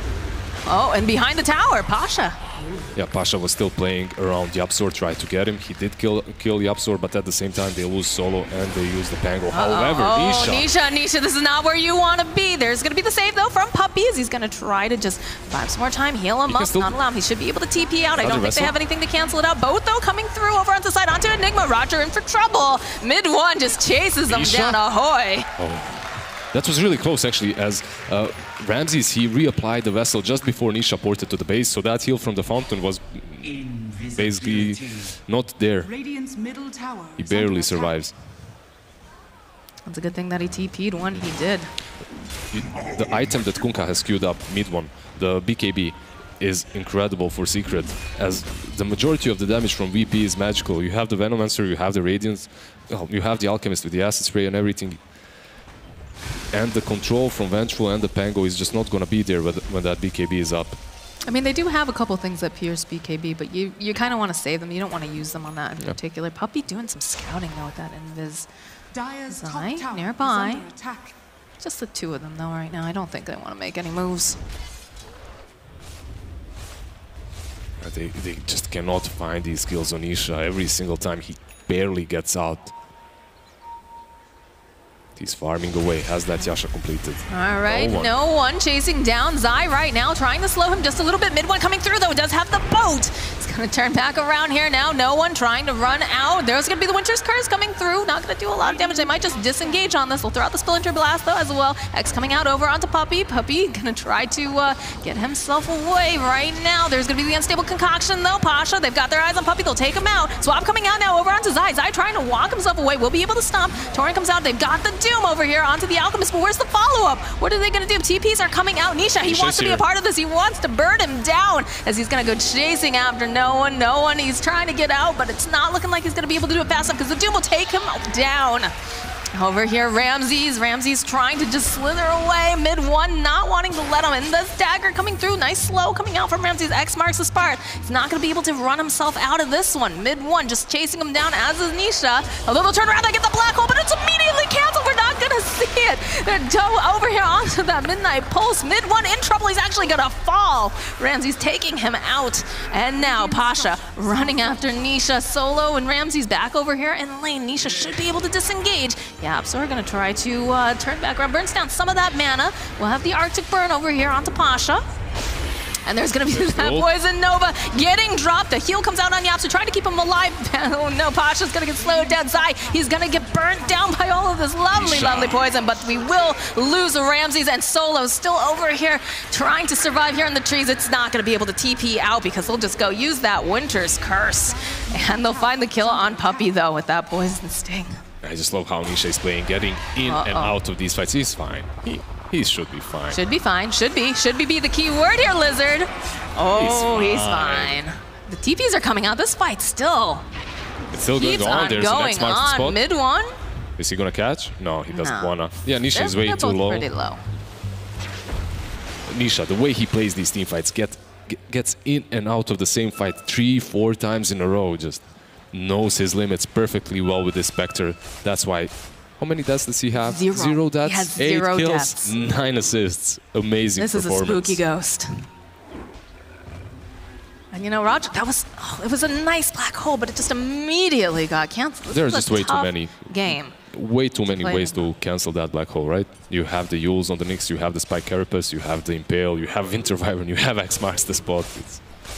Oh, and behind the tower, Pasha. Yeah, Pasha was still playing around Yapsor, tried to get him. He did kill Yapsor, but at the same time they lose Solo and they use the Pango. However, Nisha, this is not where you want to be. There's going to be the save, though, from Puppy, as he's going to try to just buy some more time, heal him up, not allow him. He should be able to TP out. I don't think they have anything to cancel it out. Both, though, coming through over onto the side, onto Enigma. Roger in for trouble. Mid one just chases them down. Ahoy. Oh. That was really close, actually, as Ramses, he reapplied the Vessel just before Nisha ported to the base, so that heal from the Fountain was basically not there. He barely survives. It's a good thing that he TP'd when he did. The item that Kunkka has queued up, mid one, the BKB, is incredible for Secret, as the majority of the damage from VP is magical. You have the Venomancer, you have the Radiance, you have the Alchemist with the Acid Spray and everything. And the control from Vengeful and the Pango is just not going to be there when that BKB is up. I mean, they do have a couple things that pierce BKB, but you kind of want to save them. You don't want to use them on that in particular. Puppy doing some scouting, though, with that Invis. Zai nearby. Just the 2 of them, though, right now. I don't think they want to make any moves. They just cannot find these kills on Isha. Every single time he barely gets out. He's farming away, has that Yasha completed. All right, no one chasing down Zai right now, trying to slow him just a little bit. Mid one coming through, though, does have the boat. He's gonna turn back around here now. No one trying to run out. There's gonna be the Winter's Curse coming through. Not gonna do a lot of damage. They might just disengage on this. They'll throw out the Splinter Blast, though, as well. X coming out over onto Puppy. Puppy gonna try to get himself away right now. There's gonna be the Unstable Concoction, though. Pasha, they've got their eyes on Puppy. They'll take him out. Swap coming out now over onto Zai. Zai trying to walk himself away. Will be able to stomp. Torrent comes out. They've got the Doom over here onto the Alchemist, but where's the follow-up? What are they going to do? TPs are coming out. Nisha, he wants to be a part of this. He wants to burn him down as he's going to go chasing after no one. He's trying to get out, but it's not looking like he's going to be able to do it fast enough because the Doom will take him down. Over here, Ramses trying to just slither away. Mid-1 not wanting to let him in. The dagger coming through. Nice slow coming out from Ramses. X marks the spot. He's not going to be able to run himself out of this one. Mid-1 just chasing him down, as is Nisha. A little turn around, they get the black hole, but it's immediately canceled. We're not going to see it. They're over here onto that Midnight Pulse. Mid-1 in trouble. He's actually going to fall. Ramses taking him out. And now Pasha running after Nisha. Solo and Ramses back over here in lane. Nisha should be able to disengage. Yeah, so we're going to try to turn back around. Burns down some of that mana. We'll have the Arctic Burn over here onto Pasha. And there's going to be that Poison Nova getting dropped. The heal comes out on Yapsu, trying to keep him alive. Oh no, Pasha's going to get slowed down. Zai, he's going to get burnt down by all of this lovely poison, but we will lose Ramses, and Solo's still over here trying to survive here in the trees. It's not going to be able to TP out because they'll just go use that Winter's Curse. And they'll find the kill on Puppey, though, with that Poison Sting. I just love how Nisha is playing, getting in and out of these fights. He's fine. He should be fine. Should be fine. Should be the key word here, Lizard. Oh, he's fine. The TPs are coming out. This fight still. It's still going on. There's an X marks the spot. Mid-1. Is he gonna catch? No, he doesn't wanna. Yeah, Nisha is way too low. Pretty low. Nisha, the way he plays these team fights, gets in and out of the same fight 3-4 times in a row. Just knows his limits perfectly well with this Spectre. That's why. How many deaths does he have? Zero deaths. He has 0 8 kills, deaths. 9 assists. Amazing performance. This is a spooky ghost. And you know, Roger, it was a nice black hole, but it just immediately got canceled. There are just way too many. Game. Way too many ways to cancel that black hole, right? You have the Yules on the Nyx, you have the Spike Carapace, you have the Impale, you have Winter Wyvern, you have X marks the spot.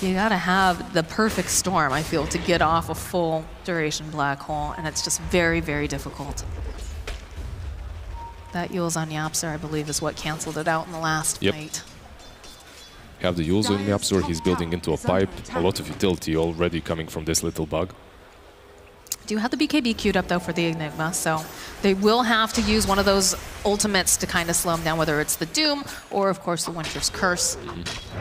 You gotta have the perfect storm, I feel, to get off a full duration black hole, and it's just very, very difficult. That Yules on Yapsur, I believe, is what canceled it out in the last fight. You have the Yules on Yapsur, he's building into a pipe. A lot of utility already coming from this little bug. Do have the BKB queued up, though, for the Enigma, so they will have to use one of those ultimates to kind of slow him down, whether it's the Doom or, of course, the Winter's Curse,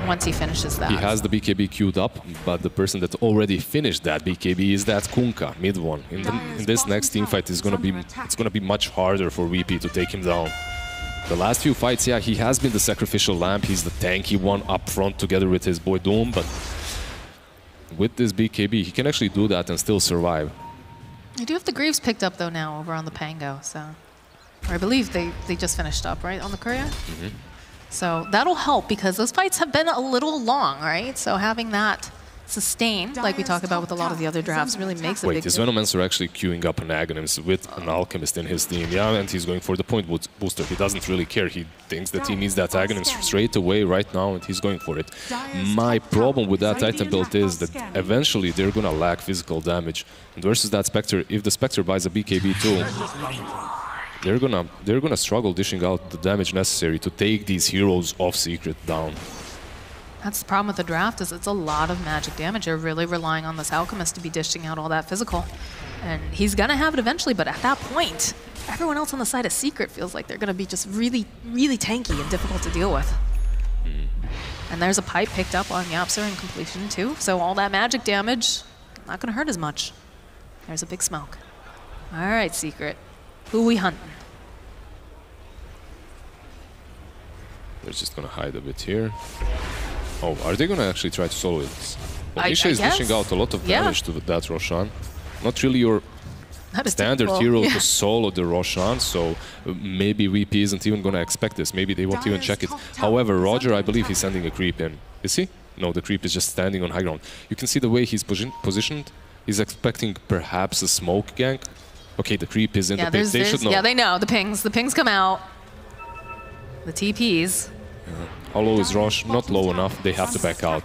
once he finishes that. He has the BKB queued up, but the person that already finished that BKB is that Kunkka, mid-1. In this next team fight, it's gonna be much harder for VP to take him down. The last few fights, yeah, he has been the sacrificial lamb. He's the tanky one up front together with his boy Doom, but with this BKB, he can actually do that and still survive. I do have the Greaves picked up, though, now over on the Pango, so... Or I believe they just finished up, right, on the Courier? So that'll help, because those fights have been a little long, right? So having that sustained, like we talked about with a lot of the other drafts, really makes a big difference. Wait, is Venomancer actually queuing up an Aghanims with an Alchemist in his team? Yeah, and he's going for the point booster. He doesn't really care. He thinks that he needs that Aghanims straight away right now, and he's going for it. My problem with that item build is that eventually they're gonna lack physical damage. And versus that Spectre, if the Spectre buys a BKB too, they're gonna struggle dishing out the damage necessary to take these heroes off Secret down. That's the problem with the draft, is it's a lot of magic damage. They're really relying on this Alchemist to be dishing out all that physical. And he's gonna have it eventually, but at that point, everyone else on the side of Secret feels like they're gonna be just really, really tanky and difficult to deal with. And there's a pipe picked up on Yapsur in completion too, so all that magic damage, not gonna hurt as much. There's a big smoke. All right, Secret, who we hunting? They're just gonna hide a bit here. Oh, are they gonna actually try to solo it? Well, Nisha is dishing out a lot of damage to that Roshan. Not really your standard hero to solo the Roshan, so maybe VP isn't even gonna expect this. Maybe they won't even check it. However, Roger, I believe he's sending a creep in. Is he? No, the creep is just standing on high ground. You can see the way he's positioned. He's expecting perhaps a smoke gank. Okay, the creep is in the pit. They should know. Yeah, they know. The pings come out. The TPs. How low is Rosh? Not low enough. They have to back out.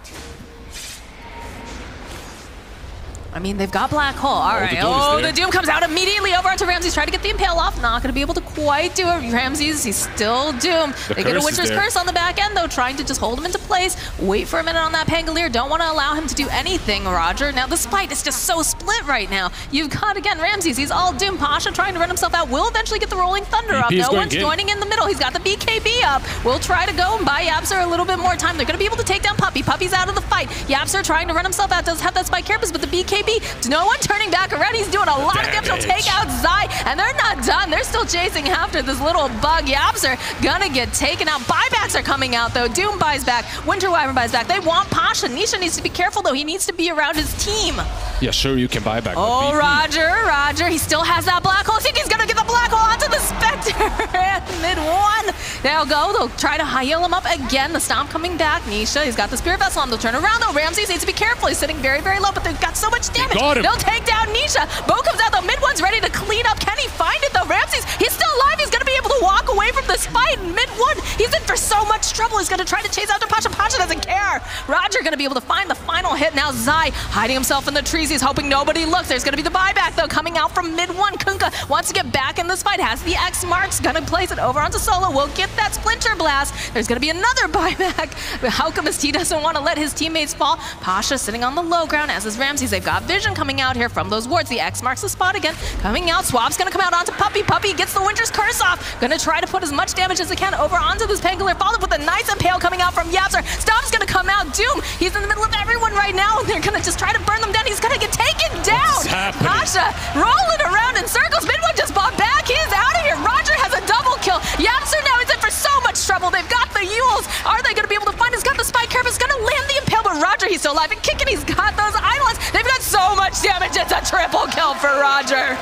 I mean, they've got Black Hole. All right. Oh, the Doom comes out immediately over onto Ramses. Trying to get the Impale off. Not going to be able to quite do it. Ramses, he's still doomed. They get a Winter's Curse on the back end, though, trying to just hold him into place. Wait for a minute on that Pangolier. Don't want to allow him to do anything, Roger. Now, this fight is just so split. lit right now. You've got, again, Ramses. He's all doomed. Pasha trying to run himself out. Will eventually get the Rolling Thunder up. No one's joining in the middle. He's got the BKB up. We'll try to go and buy Yapser a little bit more time. They're going to be able to take down Puppey. Puppey's out of the fight. Yapser trying to run himself out. Does have that spike carapace, but the BKB, no one turning back around. He's doing a lot of damage. He'll take out Zai, and they're not done. They're still chasing after this little bug. Yapser gonna get taken out. Buybacks are coming out, though. Doom buys back. Winter Wyvern buys back. They want Pasha. Nisha needs to be careful, though. He needs to be around his team. Yeah, sure, you can buy back. Oh, Roger. He still has that black hole. I think he's gonna get the black hole onto the Spectre. And mid-1. They'll go. They'll try to heal him up again. The Stomp coming back. Nisha, he's got the Spirit Vessel on. They'll turn around, though. Ramses needs to be careful. He's sitting very, very low, but they've got so much damage. They'll take down Nisha. Bo comes out, though. Mid-1's ready to clean up. Can he find it, though? Ramses, he's still alive. He's gonna be able to walk away from this fight. Mid-1, he's in for so much trouble. He's gonna try to chase after Pasha. Pasha doesn't care. Roger gonna be able to find the final hit. Now Zai hiding himself in the trees. He's hoping nobody looks. There's gonna be the buyback, though, coming out from mid-1. Kunkka wants to get back in this fight. Has the X marks. Gonna place it over onto Solo. Will get that Splinter Blast. There's gonna be another buyback. But Alchemist, he doesn't want to let his teammates fall. Pasha sitting on the low ground, as is Ramses. They've got vision coming out here from those wards. The X marks the spot again. Coming out. Swab's gonna come out onto Puppey. Puppey gets the Winter's Curse off. Gonna try to put as much damage as he can over onto this Pangolier. Followed with a nice impale coming out from Yapser. Stomp's gonna come out. Doom, he's in the middle of everyone right now, and they're gonna just try to burn them down. He's gonna get taken down. Pasha rolling around in circles. Mid-1 just bought back. He is out of here. Roger has a double kill. Yapser now is in for so much trouble. They've got the Yules. Are they gonna be able to find? He's got the Spike Carapace. Gonna land the impale, but Roger, he's still alive and kicking. He's got those Eidolons. They've got so much damage. It's a triple kill for Roger.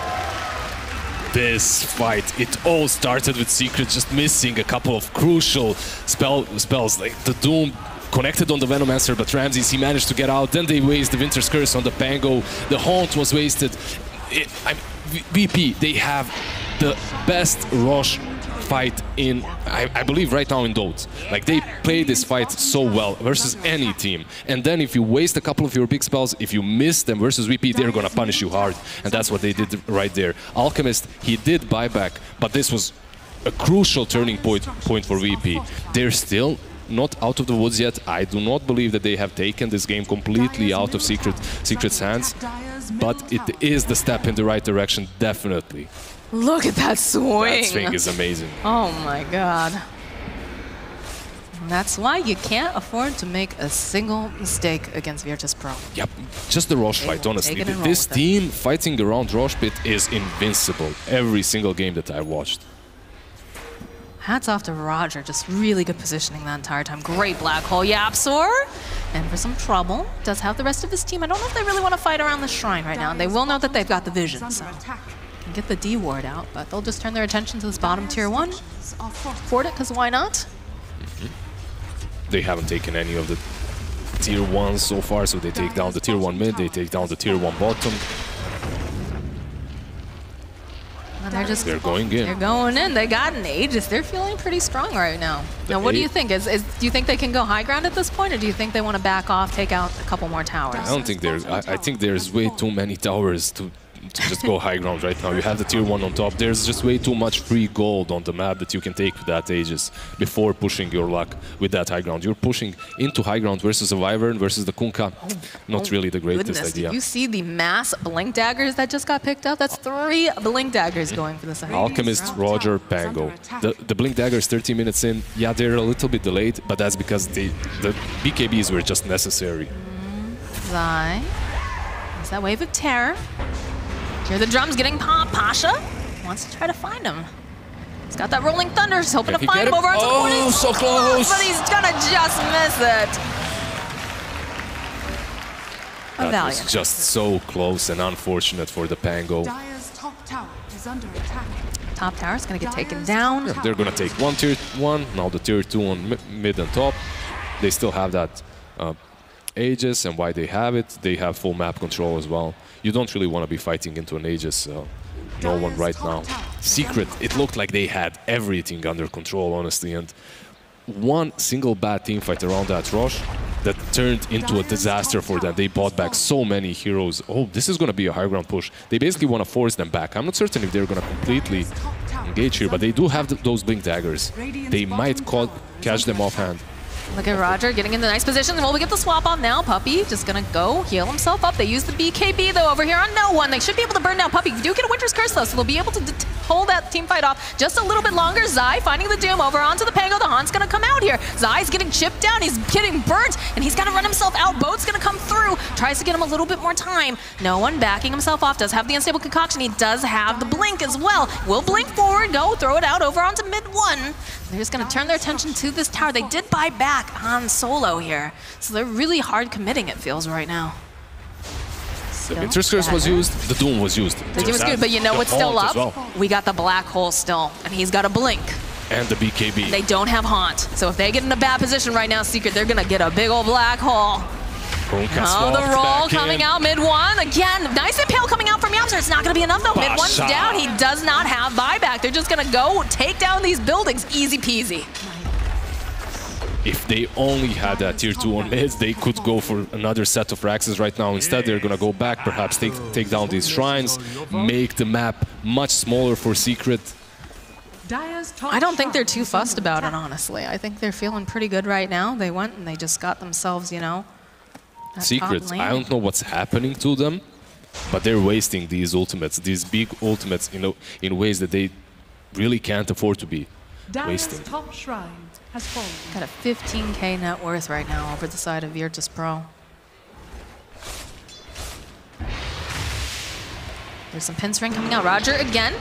This fight, it all started with Secret just missing a couple of crucial spells, like the Doom connected on the Venomancer, but Ramses, he managed to get out. Then they waste the Winter's Curse on the Pango. The Haunt was wasted. VP, they have the best Rosh fight in, I believe, right now in Dota. Like, they play this fight so well versus any team. And then if you waste a couple of your big spells, if you miss them versus VP, they're gonna punish you hard. And that's what they did right there. Alchemist, he did buyback, but this was a crucial turning point for VP. They're still not out of the woods yet. I do not believe that they have taken this game completely out of Secret's hands, but it is the step in the right direction, definitely. Look at that swing. That swing is amazing. Oh my god. And that's why you can't afford to make a single mistake against Virtus Pro. Yep, just the Rosh fight, honestly. This team fighting around Rosh Pit is invincible every single game that I watched. Hats off to Roger, just really good positioning that entire time. Great black hole Yapsor. And for some trouble, does have the rest of his team. I don't know if they really want to fight around the shrine right now. And they will know that they've got the vision, so can get the D ward out, but they'll just turn their attention to this bottom tier 1. Afford it, because why not? They haven't taken any of the tier 1s so far, so they take down the tier 1 mid, they take down the tier 1 bottom. And they're going in. They're going in. They got an Aegis. They're feeling pretty strong right now. Now, what do you think? Do you think they can go high ground at this point, or do you think they want to back off, take out a couple more towers? I don't think there's. I think there's way too many towers to just go high ground right now. You have the tier 1 on top. There's just way too much free gold on the map that you can take with that Aegis before pushing your luck with that high ground. You're pushing into high ground versus a Wyvern versus the Kunkka. Not really the greatest idea. Did you see the mass Blink Daggers that just got picked up? That's 3 Blink Daggers going for this. Alchemist, Roger, Pango. The Blink Daggers 30 minutes in, yeah, they're a little bit delayed, but that's because the BKBs were just necessary. Zai. There's that wave of terror. Hear the drums getting popped. Pasha wants to try to find him. He's got that Rolling Thunder. He's hoping to find him over onto the corner. Oh, so close! But he's gonna just miss it. That was just so close and unfortunate for the Pango. Dire's top tower is under attack. Top tower's gonna get taken down. Yeah, they're gonna take one tier 1, now the tier 2 on mid and top. They still have that Aegis, and why they have it, they have full map control as well. You don't really want to be fighting into an Aegis, no one right now. Secret, it looked like they had everything under control, honestly, and one single bad team fight around that Rosh that turned into a disaster for them. They bought back so many heroes. Oh, this is going to be a high ground push. They basically want to force them back. I'm not certain if they're going to completely engage here, but they do have those Blink Daggers. They might catch them offhand. Look at Roger getting into nice position. Well, we get the swap off now. Puppy just gonna go heal himself up. They use the BKB though over here on no one. They should be able to burn down Puppy. You do get a Winter's Curse though, so they'll be able to hold that team fight off just a little bit longer. Zai finding the Doom over onto the Pango. The Han's gonna come out here. Zai's getting chipped down. He's getting burnt, and he's gotta run himself out. Boat's gonna come through. Tries to get him a little bit more time. No one backing himself off. Does have the Unstable Concoction. He does have the Blink as well. Will blink forward, go throw it out over onto mid one. They're just gonna turn their attention to this tower. They did buy back on Solo here, so they're really hard committing, it feels, right now. The Winter's Curse was used, the Doom was used. The Doom was good, but you know what's still up? Well. We got the Black Hole still, and he's got a Blink. And the BKB. They don't have Haunt, so if they get in a bad position right now, Secret, they're gonna get a big old Black Hole. Oh, the roll coming out mid one. Again, nice impale coming out from Yapster. It's not going to be enough though. Mid one's down. He does not have buyback. They're just going to go take down these buildings. Easy peasy. If they only had that tier 2 on mids, they could go for another set of Raxes right now. Instead, they're going to go back, perhaps take down these shrines, make the map much smaller for Secret. I don't think they're too fussed about it, honestly. I think they're feeling pretty good right now. They went and they just got themselves, you know, Secrets, I don't know what's happening to them, but they're wasting these ultimates, these big ultimates, in ways that they really can't afford to be wasting. Top shrine has fallen. Got a 15K net worth right now over the side of Virtus Pro. There's some pin string coming out. Roger again,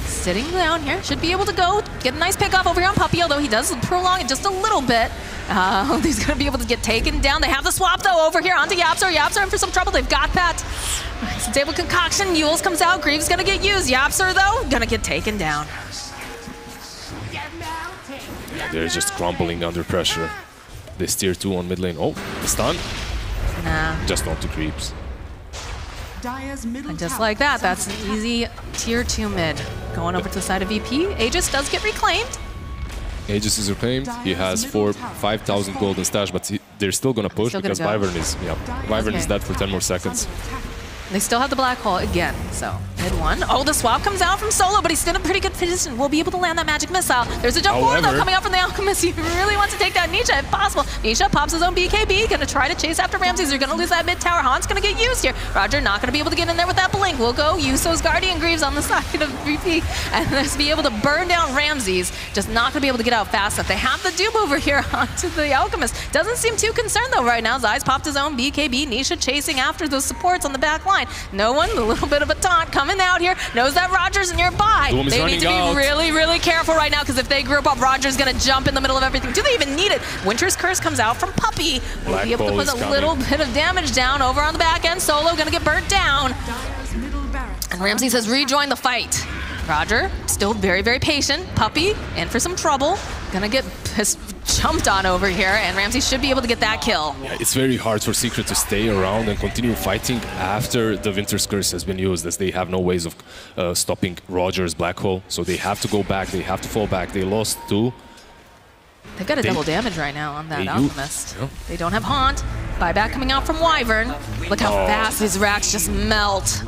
sitting down here. Should be able to go get a nice pick off over here on Puppy, although he does prolong it just a little bit. He's going to be able to get taken down. They have the swap, though, over here onto Yapster. Yapster in for some trouble. They've got that. Stable Concoction. Yules comes out. Greaves going to get used. Yapster, though, going to get taken down. Yeah, they're just crumbling under pressure. This tier 2 on mid lane. Oh, the stun. Nah. Just onto creeps. And just like that, that's an easy tier 2 mid. Going over to the side of VP. Aegis does get reclaimed. Aegis is reclaimed. He has 5,000 gold in stash, but they're still gonna push because Wyvern is Wyvern is dead for 10 more seconds. They still have the Black Hole again, so mid one. Oh, the swap comes out from Solo, but he's still in a pretty good position. We'll be able to land that magic missile. There's a jump forward, though, coming out from the Alchemist. He really wants to take down Nisha if possible. Nisha pops his own BKB, gonna try to chase after Ramses. They're gonna lose that mid tower. Han's gonna get used here. Roger not gonna be able to get in there with that blink. We'll go Yuso's Guardian Greaves on the side of VP and just be able to burn down Ramses. Just not gonna be able to get out fast enough. They have the Doom over here onto the Alchemist. Doesn't seem too concerned though right now. Zai's popped his own BKB. Nisha chasing after those supports on the back line. No one, a little bit of a taunt coming out here. Knows that Roger's nearby. They need to be really, really careful right now because if they group up, Roger's gonna jump in the middle of everything. Do they even need it? Winter's Curse comes out from Puppy. We'll be able to put a little bit of damage down over on the back end. Solo gonna get burnt down. And Ramsey says rejoin the fight. Roger, still very, very patient. Puppy, in for some trouble. Gonna get jumped on over here, and Ramsey should be able to get that kill. Yeah, it's very hard for Secret to stay around and continue fighting after the Winter's Curse has been used, as they have no ways of stopping Roger's Black Hole. So they have to go back, they have to fall back. They lost 2. They've got a double damage right now on that Alchemist. Yeah. They don't have Haunt. Buyback coming out from Wyvern. Look how fast these racks just melt.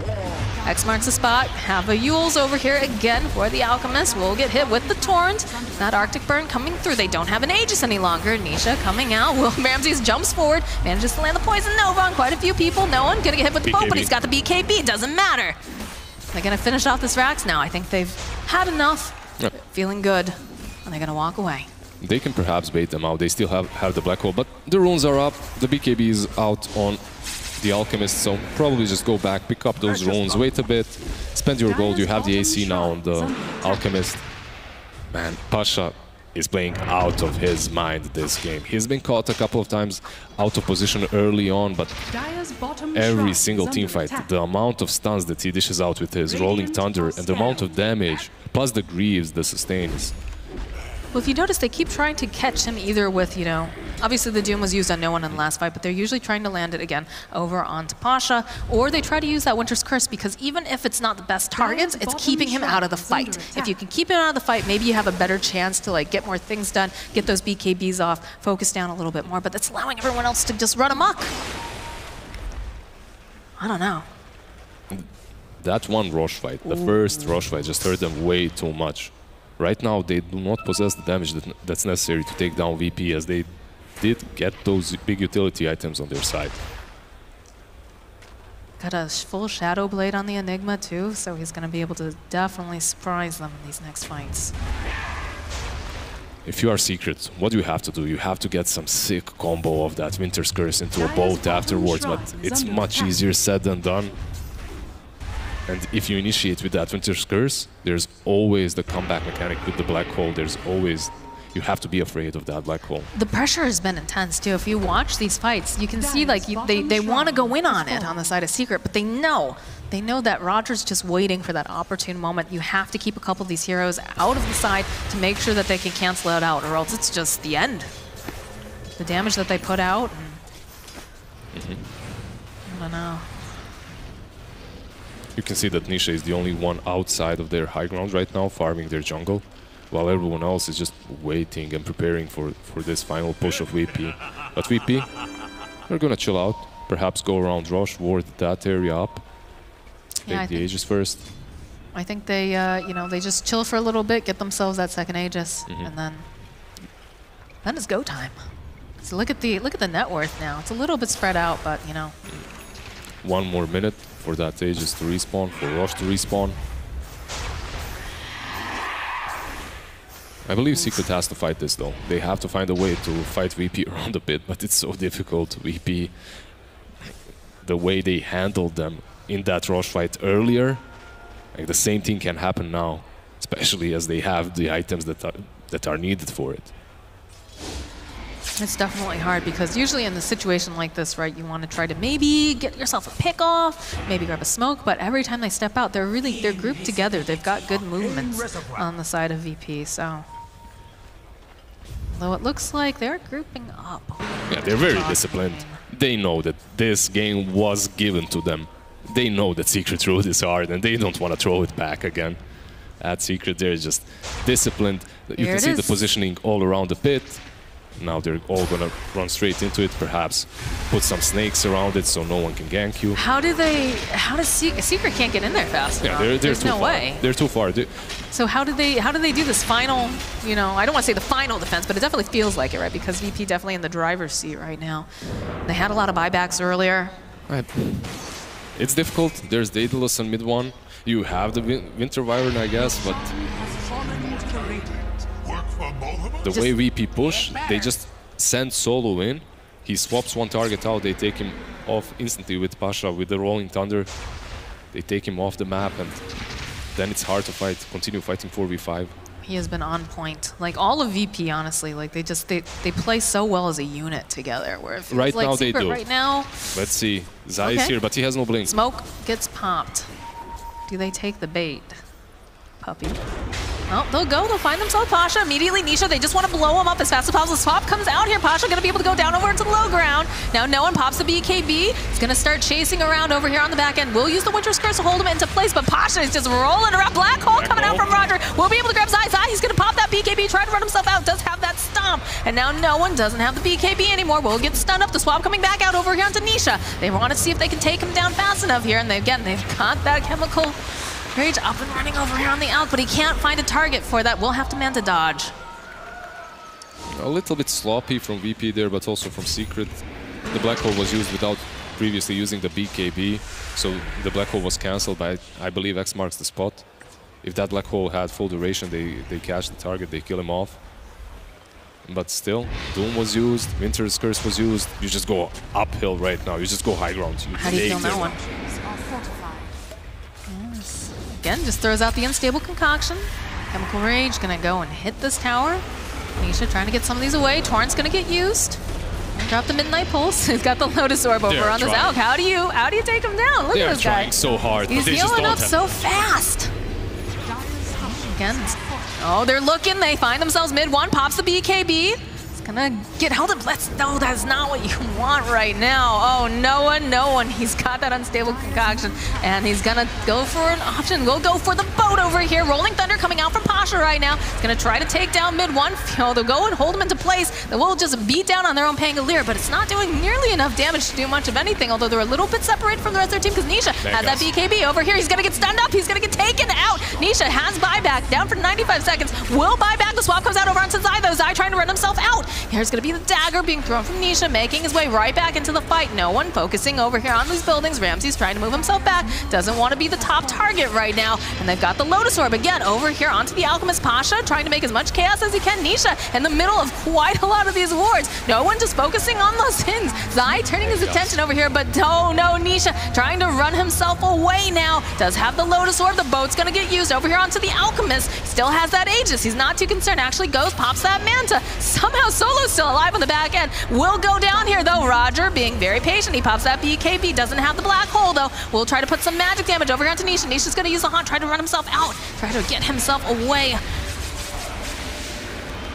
X marks the spot. Have a Yules over here again for the Alchemist. Will get hit with the Torrent. That Arctic Burn coming through. They don't have an Aegis any longer. Nisha coming out. Will Ramses jumps forward. Manages to land the Poison Nova on quite a few people. No one gonna get hit with the boat, but he's got the BKB. Doesn't matter. They're gonna finish off this Rax now. I think they've had enough. Yep. Feeling good. And they're gonna walk away. They can perhaps bait them out. They still have the Black Hole, but the runes are up. The BKB is out on the Alchemist, so probably just go back, pick up those runes, wait a bit, spend your gold. You have the AC now on the Alchemist. Man, Pasha is playing out of his mind this game. He's been caught a couple of times out of position early on, but every single team fight, the amount of stuns that he dishes out with his Rolling Thunder and the amount of damage, plus the Greaves, the sustains. Well, if you notice, they keep trying to catch him either with, you know, obviously the Doom was used on no one in the last fight, but they're usually trying to land it again over onto Pasha, or they try to use that Winter's Curse because even if it's not the best targets, it's keeping him out of the fight. If you can keep him out of the fight, maybe you have a better chance to like get more things done, get those BKBs off, focus down a little bit more, but that's allowing everyone else to just run amok. I don't know. That one Roche fight, the first Roche fight, just hurt them way too much. Right now, they do not possess the damage that's necessary to take down VP, as they did get those big utility items on their side. Got a full Shadow Blade on the Enigma too, so he's going to be able to definitely surprise them in these next fights. If you are Secret, what do you have to do? You have to get some sick combo of that Winter's Curse into a boat afterwards, but it's much easier said than done. And if you initiate with that Winter's Curse, there's always the comeback mechanic with the black hole. There's always, you have to be afraid of that black hole. The pressure has been intense too. If you watch these fights, you can see like they want to go in on it on the side of Secret, but they know that Roger's just waiting for that opportune moment. You have to keep a couple of these heroes out of the side to make sure that they can cancel it out, or else it's just the end. The damage that they put out. And I don't know. You can see that Nisha is the only one outside of their high ground right now, farming their jungle, while everyone else is just waiting and preparing for this final push of VP. But VP, they're gonna chill out, perhaps go around Rosh, ward that area up, take the Aegis first. I think they, you know, they just chill for a little bit, get themselves that second Aegis, and then it's go time. So look at the net worth now. It's a little bit spread out, but you know. 1 more minute for that Aegis to respawn, for Rosh to respawn. I believe Secret has to fight this though. They have to find a way to fight VP around a bit, but it's so difficult. VP, the way they handled them in that Rosh fight earlier, like the same thing can happen now, especially as they have the items that are needed for it. It's definitely hard because usually in a situation like this, right, you want to try to maybe get yourself a pick off, maybe grab a smoke, but every time they step out, they're grouped together. They've got good movements on the side of VP, so. Although it looks like they're grouping up. Yeah, they're very disciplined. They know that this game was given to them. They know that Secret threw this hard and they don't want to throw it back again. At Secret, they're just disciplined. You can see the positioning all around the pit. Now they're all gonna run straight into it, perhaps put some snakes around it so no one can gank you. How does Secret can't get in there fast enough? Yeah, There's no way. They're too far. So how do they do this final, you know, I don't want to say the final defense, but it definitely feels like it, right? Because VP definitely in the driver's seat right now. They had a lot of buybacks earlier. Right. It's difficult. There's Daedalus on mid one. You have the Winter Wyvern, I guess, but the way VP push, they just send Solo in. He swaps one target out. They take him off instantly with Pasha, with the Rolling Thunder. They take him off the map, and then it's hard to fight. Continue fighting 4v5. He has been on point. Like all of VP, honestly, like they play so well as a unit together. Where it feels right like now Secret they do. Right now, let's see. Zai is here, but he has no blink. Smoke gets popped. Do they take the bait? Puppy. Oh, they'll go. They'll find themselves Pasha. Immediately, Nisha, they just want to blow him up as fast as possible. Swap comes out here. Pasha going to be able to go down over into the low ground. Now, no one pops the BKB. He's going to start chasing around over here on the back end. We'll use the Winter's Curse to hold him into place, but Pasha is just rolling around. Black hole coming out from Roger. We'll be able to grab Zai. Zai, he's going to pop that BKB, try to run himself out. Does have that stomp. And now no one doesn't have the BKB anymore. We'll get stunned up. The swap coming back out over here onto Nisha. They want to see if they can take him down fast enough here. And they've got that chemical Rage up and running over here on the out, but he can't find a target for that. We'll have to man to dodge. A little bit sloppy from VP there, but also from Secret. The Black Hole was used without previously using the BKB, so the Black Hole was cancelled by, I believe, X marks the spot. If that Black Hole had full duration, they catch the target, they kill him off. But still, Doom was used, Winter's Curse was used. You just go uphill right now. You just go high ground. How do you kill that one? Again, just throws out the unstable concoction. Chemical Rage gonna go and hit this tower. Nisha trying to get some of these away. Torrent's gonna get used. And drop the Midnight Pulse. He's got the Lotus Orb over on this Alk. How do you take him down? Look at this guy. They're trying so hard. He's healing up so fast. Again, oh, they're looking. They find themselves mid one. Pops the BKB. Gonna get held up. No, that's not what you want right now. Oh, no one. He's got that unstable concoction, and he's gonna go for an option. We'll go for the boat over here. Rolling Thunder coming out from Pasha right now. He's gonna try to take down mid one. They'll go and hold him into place. They will just beat down on their own Pangolier, but it's not doing nearly enough damage to do much of anything, although they're a little bit separated from the rest of their team because Nisha has that BKB over here. He's gonna get stunned up. He's gonna get taken out. Nisha has buyback down for 95 seconds. Will buy back the The swap comes out over onto Zai, though. Zai trying to run himself out. Here's going to be the dagger being thrown from Nisha, making his way right back into the fight. No one focusing over here on these buildings. Ramsey's trying to move himself back. Doesn't want to be the top target right now. And they've got the Lotus Orb again over here onto the Alchemist Pasha, trying to make as much chaos as he can. Nisha in the middle of quite a lot of these wards. No one just focusing on those things. Zai turning his attention over here, but oh no, Nisha trying to run himself away now. Does have the Lotus Orb. The boat's going to get used over here onto the Alchemist. Still has that Aegis. He's not too concerned. Actually goes, pops that Manta. Somehow Solo's still alive on the back end. Will go down here though. Roger being very patient. He pops that BKB. Doesn't have the black hole though. Will try to put some magic damage over here onto Nisha. Nisha's going to use the haunt, try to run himself out. Try to get himself away.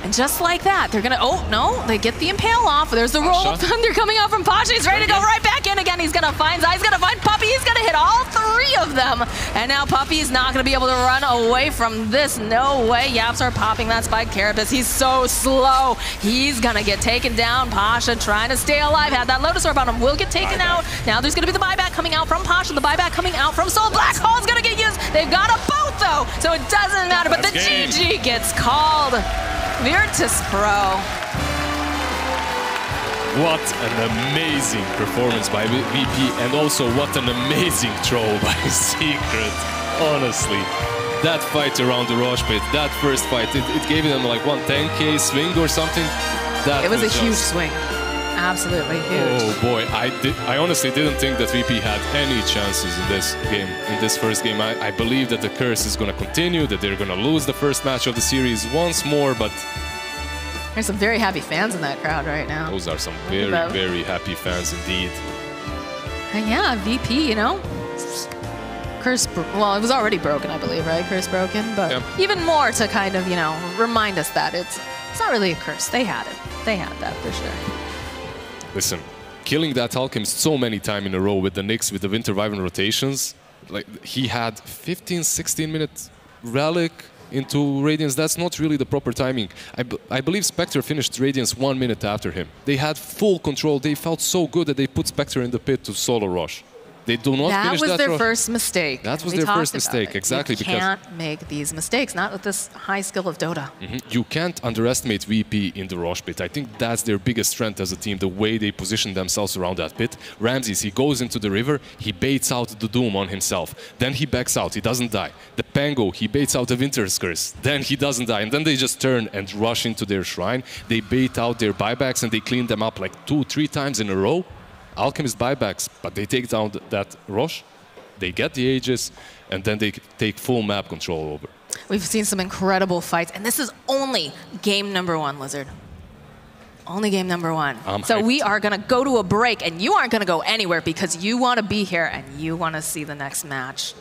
And just like that, they're gonna, oh no, they get the impale off. There's the roll of thunder coming out from Pasha. He's ready to go right back in again. He's gonna find Zai, he's gonna find Puppey. He's gonna hit all three of them. And now Puppey's not gonna be able to run away from this. No way. Yaps are popping that spike carapace. He's so slow. He's gonna get taken down. Pasha trying to stay alive. Had that Lotus Orb on him. Will get taken out. Now there's gonna be the buyback coming out from Pasha. The buyback coming out from Soul. Black Hole's gonna get used. They've got a boat though, so it doesn't matter. But the GG gets called. Virtus Pro. What an amazing performance by VP, and also what an amazing throw by Secret. Honestly, that fight around the Roche pit, that first fight, it gave them like 10K swing or something. It was a huge swing. Absolutely huge. Oh boy, I honestly didn't think that VP had any chances in this game, in this first game. I believe that the curse is going to continue, that they're going to lose the first match of the series once more, but... There's some very happy fans in that crowd right now. Those are some very, very happy fans indeed. And yeah, VP, you know, curse, well, it was already broken, I believe, right? Curse broken, but even more to kind of, you know, remind us that it's not really a curse. They had it. They had that for sure. Listen, killing that Alchemist so many times in a row with the Nyx, with the Winter Wyvern rotations, like he had 15, 16 minute Relic into Radiance. That's not really the proper timing. I believe Spectre finished Radiance 1 minute after him. They had full control. They felt so good that they put Spectre in the pit to solo rush. They do not finish that. That was their first mistake. That was their first mistake, exactly. You can't make these mistakes, not with this high skill of Dota. You can't underestimate VP in the Roche pit. I think that's their biggest strength as a team, the way they position themselves around that pit. Ramses, he goes into the river, he baits out the Doom on himself. Then he backs out, he doesn't die. The Pango, he baits out the Winter's Curse. Then he doesn't die. And then they just turn and rush into their shrine. They bait out their buybacks and they clean them up like 2-3 times in a row. Alchemist buybacks, but they take down that Roche, they get the Aegis, and then they take full map control over. We've seen some incredible fights, and this is only game number 1, Lizard. Only game number 1. So we are going to go to a break, and you aren't going to go anywhere because you want to be here and you want to see the next match.